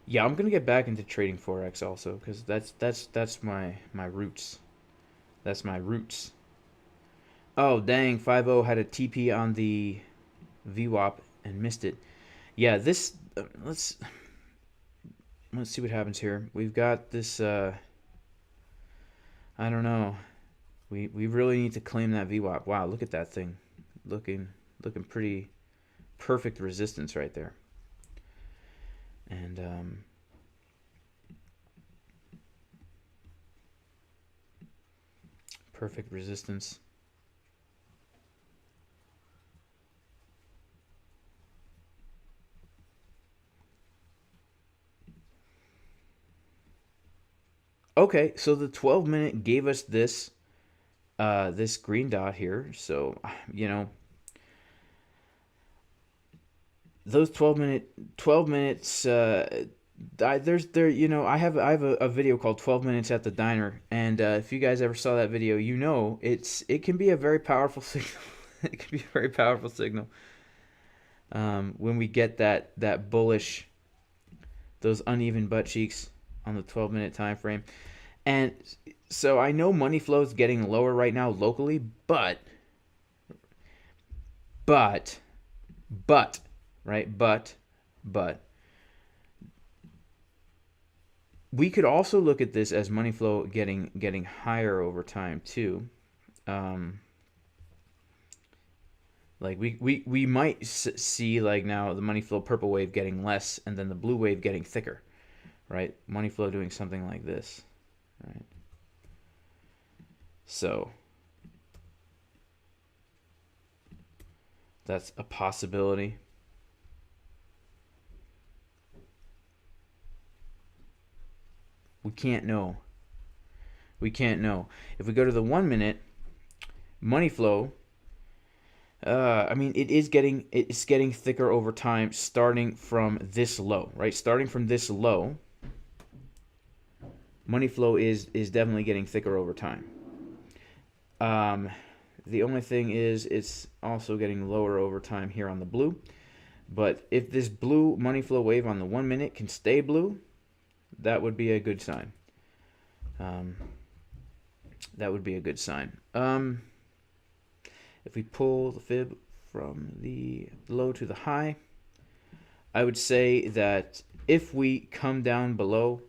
A: Yeah, I'm gonna get back into trading forex also, because that's my roots. That's my roots. Oh dang, 5-0 had a TP on the VWAP and missed it. Yeah, this let's see what happens here. We've got this. I don't know. We really need to claim that VWAP. Wow, look at that thing, looking pretty perfect resistance right there. And perfect resistance. Okay, so the 12-minute gave us this this green dot here. So, you know, those 12 minutes you know, I have a video called 12 minutes at the diner, and if you guys ever saw that video, you know it can be a very powerful signal. It can be a very powerful signal when we get that bullish, those uneven butt cheeks on the 12-minute time frame. And so I know money flow is getting lower right now locally, but right, but we could also look at this as money flow getting higher over time too. Like we might see, like, now the money flow purple wave getting less and then the blue wave getting thicker, right? Money flow doing something like this, right? So that's a possibility. We can't know. We can't know. If we go to the 1 minute, money flow, I mean, it's getting thicker over time, starting from this low, right? Starting from this low, money flow is definitely getting thicker over time. The only thing is it's also getting lower over time here on the blue. But if this blue money flow wave on the 1 minute can stay blue, that would be a good sign. That would be a good sign. If we pull the fib from the low to the high, I would say that if we come down below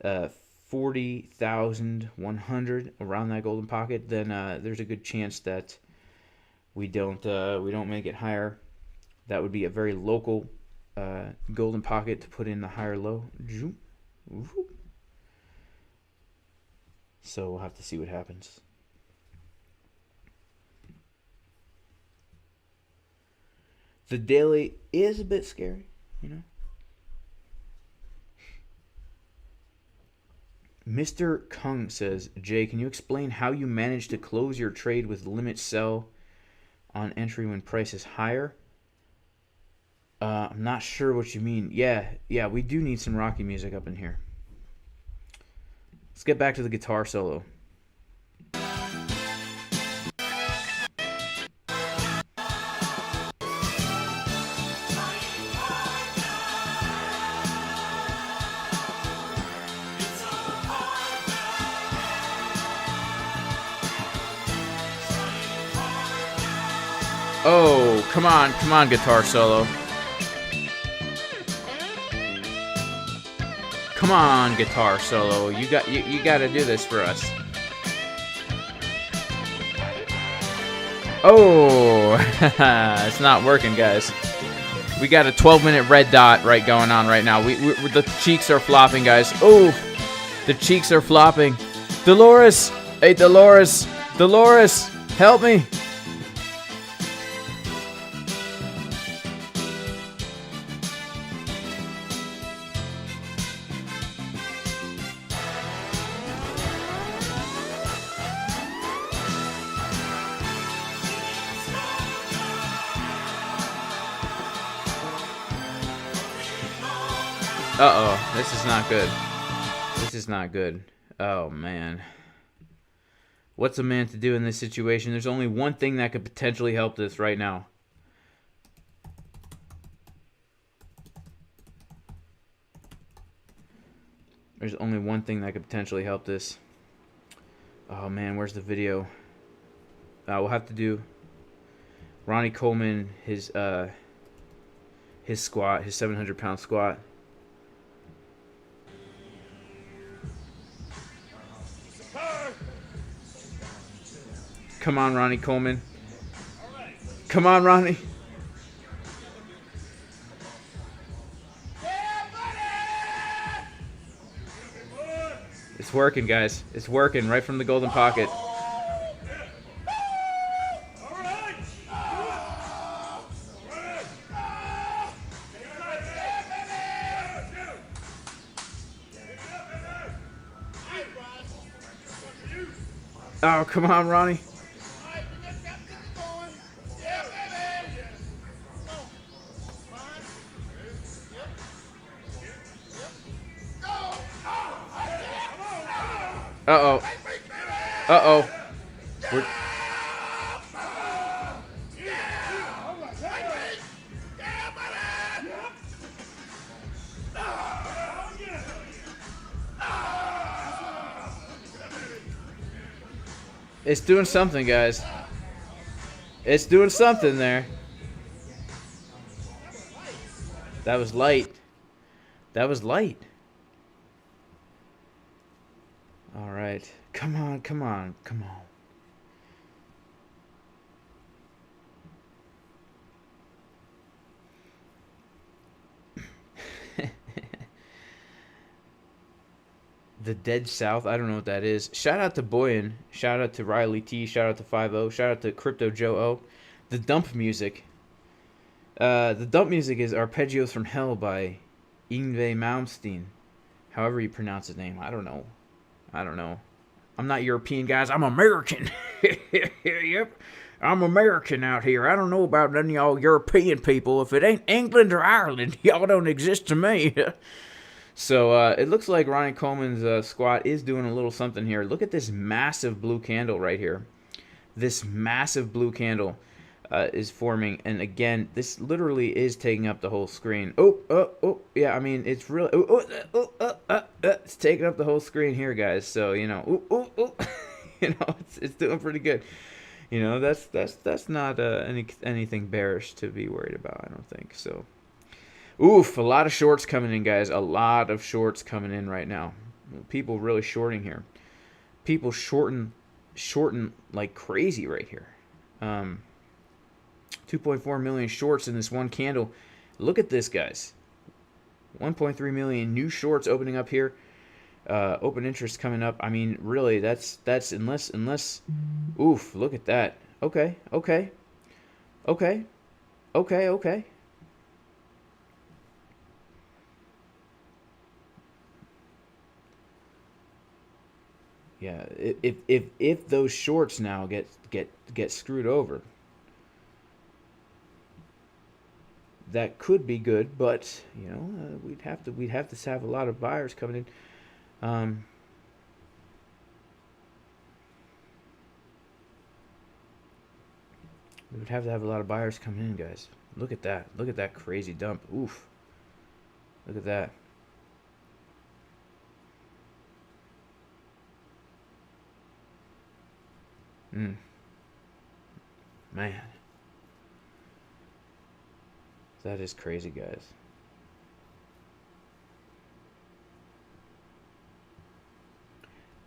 A: 40,100, around that golden pocket, then there's a good chance that we don't make it higher. That would be a very local golden pocket to put in the higher low. So we'll have to see what happens. The daily is a bit scary, you know. Mr. Kung says, Jay, can you explain how you managed to close your trade with limit sell on entry when price is higher? I'm not sure what you mean. Yeah, we do need some Rocky music up in here. Let's get back to the guitar solo. Oh, come on, guitar solo. Come on, guitar solo. You got to do this for us. Oh, it's not working, guys. We got a 12-minute red dot right going on right now. The cheeks are flopping, guys. Oh, the cheeks are flopping. Dolores, hey Dolores, Dolores, help me. Uh-oh, this is not good. This is not good. Oh, man. What's a man to do in this situation? There's only one thing that could potentially help this right now. There's only one thing that could potentially help this. Oh, man, where's the video? We'll have to do Ronnie Coleman, his squat, his 700-pound squat. Come on, Ronnie Coleman. Come on, Ronnie. It's working, guys. It's working right from the golden pocket. Oh, come on, Ronnie. Uh-oh. Uh-oh. It's doing something, guys. It's doing something there. That was light. That was light. All right. Come on, come on, come on. The Dead South, I don't know what that is. Shout out to Boyan. Shout out to Riley T. Shout out to 5-0. Shout out to Crypto Joe O. The Dump Music. The Dump Music is Arpeggios from Hell by Yngwie Malmsteen. However you pronounce his name. I don't know. I don't know. I'm not European, guys. I'm American. Yep. I'm American out here. I don't know about none of y'all European people. If it ain't England or Ireland, y'all don't exist to me. So it looks like Ronnie Coleman's squat is doing a little something here. Look at this massive blue candle right here. This massive blue candle is forming. And again, this literally is taking up the whole screen. Oh, yeah, I mean, it's really... it's taking up the whole screen here, guys. So, you know, you know, it's doing pretty good. You know, that's not anything bearish to be worried about, I don't think. So... Oof, a lot of shorts coming in, guys. A lot of shorts coming in right now. People really shorting here. People shorting like crazy right here. 2.4 million shorts in this one candle. Look at this, guys. 1.3 million new shorts opening up here. Open interest coming up. I mean, really, that's unless. Oof, look at that. Okay. Yeah, if those shorts now get screwed over, that could be good, but you know we'd have to have a lot of buyers coming in. We would have to have a lot of buyers coming in, guys. Look at that! Look at that crazy dump! Oof! Look at that! Man, that is crazy, guys.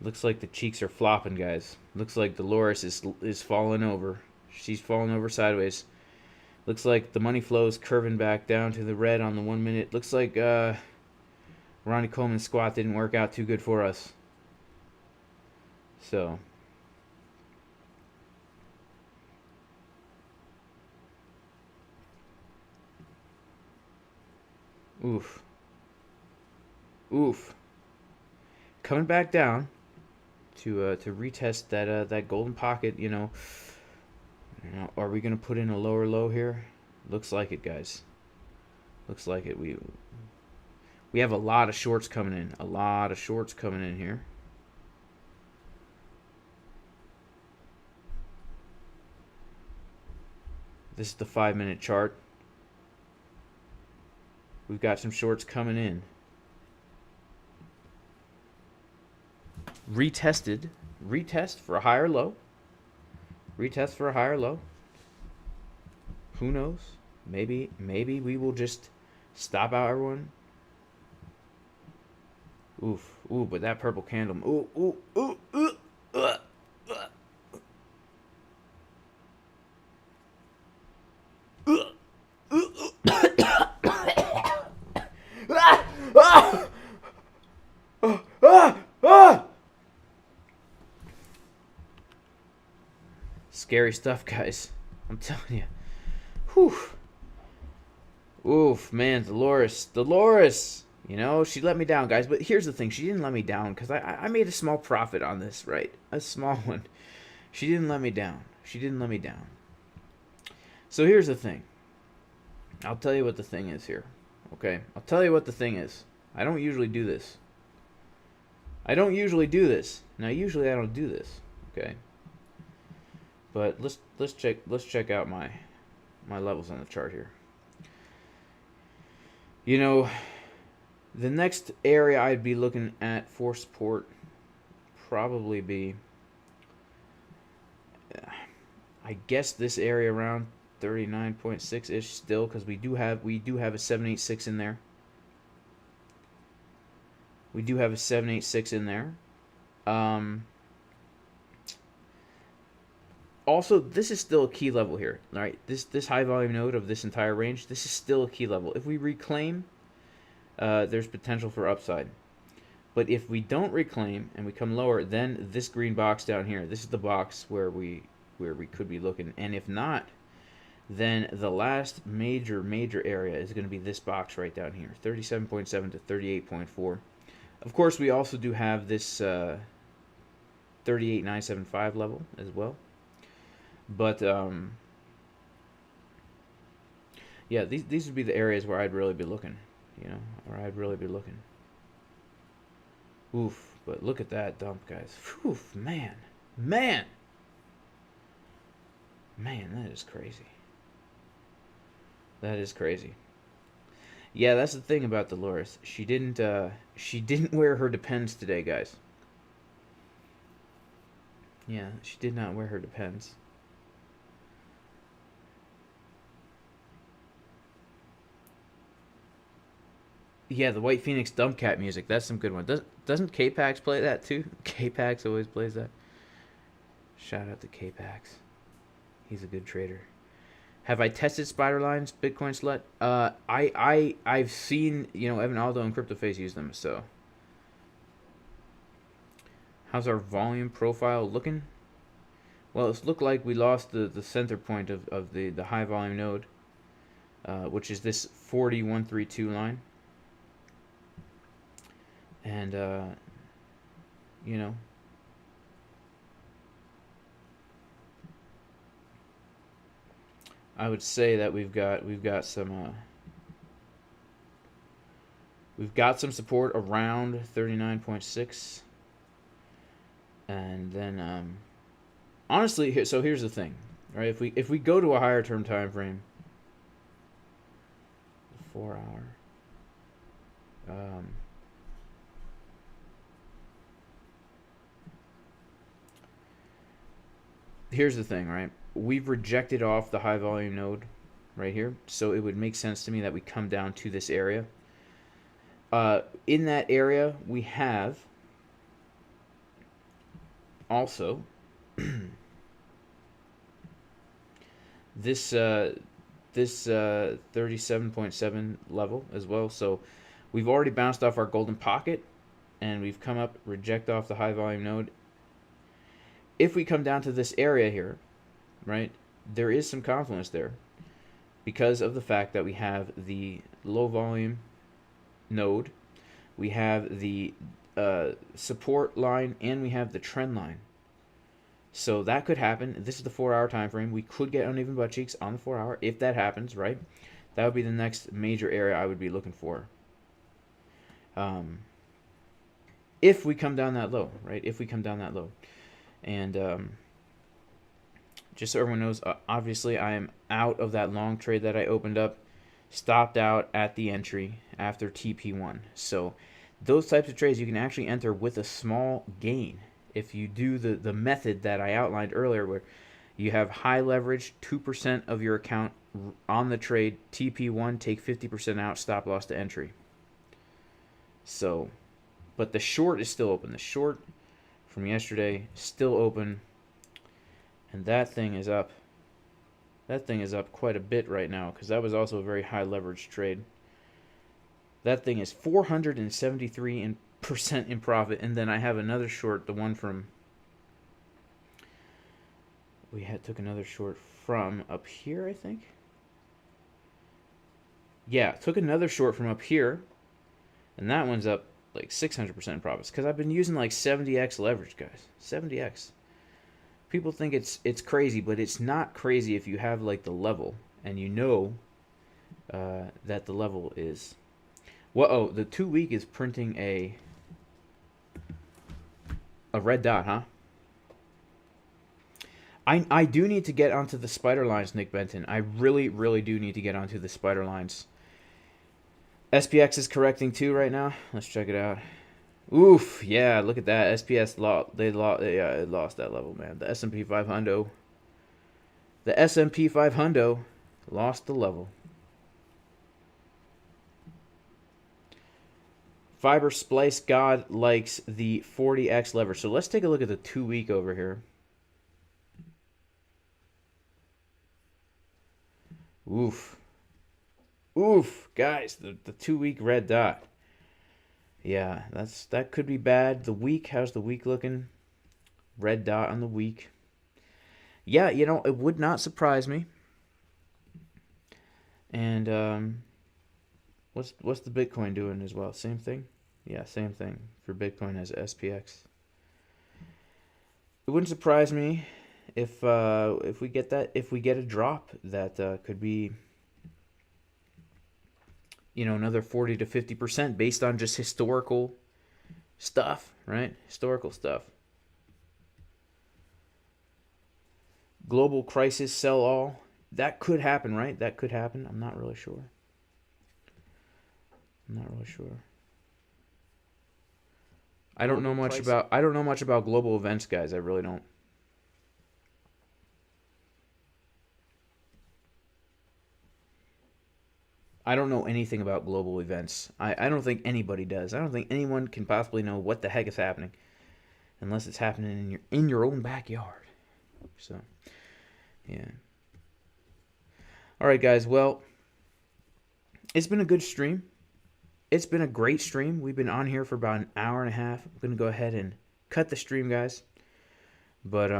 A: Looks like the cheeks are flopping, guys. Looks like Dolores is falling over. She's falling over sideways. Looks like the money flow is curving back down to the red on the 1 minute. Looks like Ronnie Coleman's squat didn't work out too good for us. So oof. Oof. Coming back down to retest that golden pocket, you know. Are we gonna put in a lower low here? Looks like it, guys. Looks like it. We have a lot of shorts coming in. A lot of shorts coming in here. This is the 5 minute chart. We've got some shorts coming in. Retested. Retest for a higher low. Retest for a higher low. Who knows? Maybe we will just stop out everyone. Oof. Ooh, but that purple candle. Ooh, ooh, ooh, ooh. Scary stuff, guys. I'm telling you. Whew. Oof, man, Dolores. You know, she let me down, guys. But here's the thing. She didn't let me down because I made a small profit on this, right? A small one. She didn't let me down. She didn't let me down. So here's the thing. I'll tell you what the thing is here. Okay? I'll tell you what the thing is. I don't usually do this. Now, usually I don't do this. Okay? But let's check out my levels on the chart here. You know, the next area I'd be looking at for support probably be, I guess, this area around 39.6 ish still, because we do have a 786 in there. We do have a 786 in there. Also, this is still a key level here, right? This high volume node of this entire range, this is still a key level. If we reclaim, there's potential for upside. But if we don't reclaim and we come lower, then this green box down here, this is the box where we could be looking. And if not, then the last major area is going to be this box right down here, 37.7 to 38.4. Of course, we also do have this 38.975 level as well. But yeah, these would be the areas where I'd really be looking, you know, Oof, but look at that dump, guys. Oof, man, that is crazy. That is crazy. Yeah, that's the thing about Dolores. She didn't wear her Depends today, guys. Yeah, she did not wear her Depends. Yeah, the White Phoenix Dump Cat music. That's some good one. Doesn't K-Pax play that too? K-Pax always plays that. Shout out to K-Pax. He's a good trader. Have I tested spider lines, Bitcoin Slut? I've seen, you know, Evan Aldo and CryptoFace use them, so. How's our volume profile looking? Well, it's looked like we lost the center point of the high volume node, which is this 4132 line. And, you know, I would say that we've got some support around 39.6, and then honestly, here's the thing, right? If we go to a higher term time frame, 4 hour, here's the thing, right? We've rejected off the high volume node right here, so it would make sense to me that we come down to this area. In that area, we have also this 37.7 level as well. So we've already bounced off our golden pocket, and we've come up, reject off the high volume node. If we come down to this area here, right, there is some confluence there because of the fact that we have the low volume node, we have the support line, and we have the trend line. So that could happen. This is the 4-hour time frame. We could get uneven butt cheeks on the 4-hour. If that happens, right, that would be the next major area I would be looking for. If we come down that low, right? If we come down that low. And just so everyone knows, obviously I am out of that long trade that I opened up. Stopped out at the entry after TP1. So those types of trades you can actually enter with a small gain if you do the method that I outlined earlier, where you have high leverage, 2% of your account on the trade, TP1, take 50% out, stop loss to entry. So, but the short is still open. The short from yesterday still open, and that thing is up. That thing is up quite a bit right now because that was also a very high leverage trade. That thing is 473% in profit, and then I have another short, the one from took another short from up here, I think. Yeah, took another short from up here, and that one's up like 600% in profits because I've been using like 70x leverage, guys. 70x. People think it's crazy, but it's not crazy if you have like the level and you know that the level is. Whoa, the 2-week is printing a red dot, huh? I do need to get onto the spider lines, Nick Benton. I really, really do need to get onto the spider lines. SPX is correcting too right now. Let's check it out. Oof, yeah, look at that. SPS it lost that level, man. The S&P 500. The S&P 500 lost the level. Fiber Splice God likes the 40x lever. So let's take a look at the 2-week over here. Oof. Oof, guys, the 2-week red dot. Yeah, that could be bad. The week, how's the week looking? Red dot on the week. Yeah, you know, it would not surprise me. And what's the Bitcoin doing as well? Same thing? Yeah, same thing for Bitcoin as SPX. It wouldn't surprise me if we get a drop that could be, you know, another 40 to 50% based on just historical stuff, right? Historical stuff. Global crisis, sell all. That could happen, right? That could happen. I'm not really sure. I don't know much about global events, guys. I really don't. I don't know anything about global events. I don't think anybody does. I don't think anyone can possibly know what the heck is happening unless it's happening in your own backyard. So, yeah. All right, guys. Well, it's been a good stream. It's been a great stream. We've been on here for about an hour and a half. I'm going to go ahead and cut the stream, guys. But,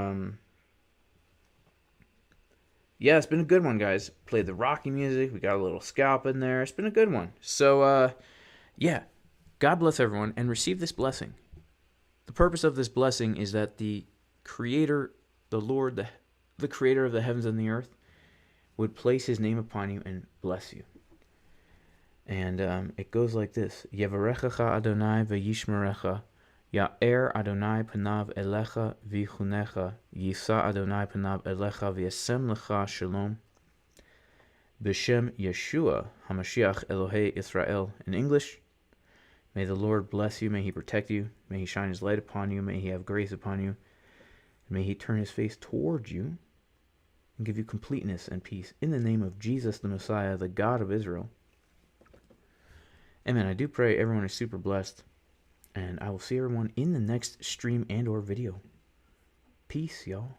A: yeah, it's been a good one, guys. Played the Rocky music. We got a little scalp in there. It's been a good one. So, yeah, God bless everyone and receive this blessing. The purpose of this blessing is that the Creator, the Lord, the Creator of the heavens and the earth, would place His name upon you and bless you. And it goes like this: Yevarechecha Adonai v'yishmerecha, Ya'er Adonai panav elecha v'chunecha, Yisa Adonai panav elecha v'yasem lecha shalom. B'shem Yeshua HaMashiach Elohei Israel. In English, may the Lord bless you, may He protect you, may He shine His light upon you, may He have grace upon you, and may He turn His face towards you and give you completeness and peace. In the name of Jesus the Messiah, the God of Israel. Amen. I do pray everyone is super blessed, and I will see everyone in the next stream and or video. Peace, y'all.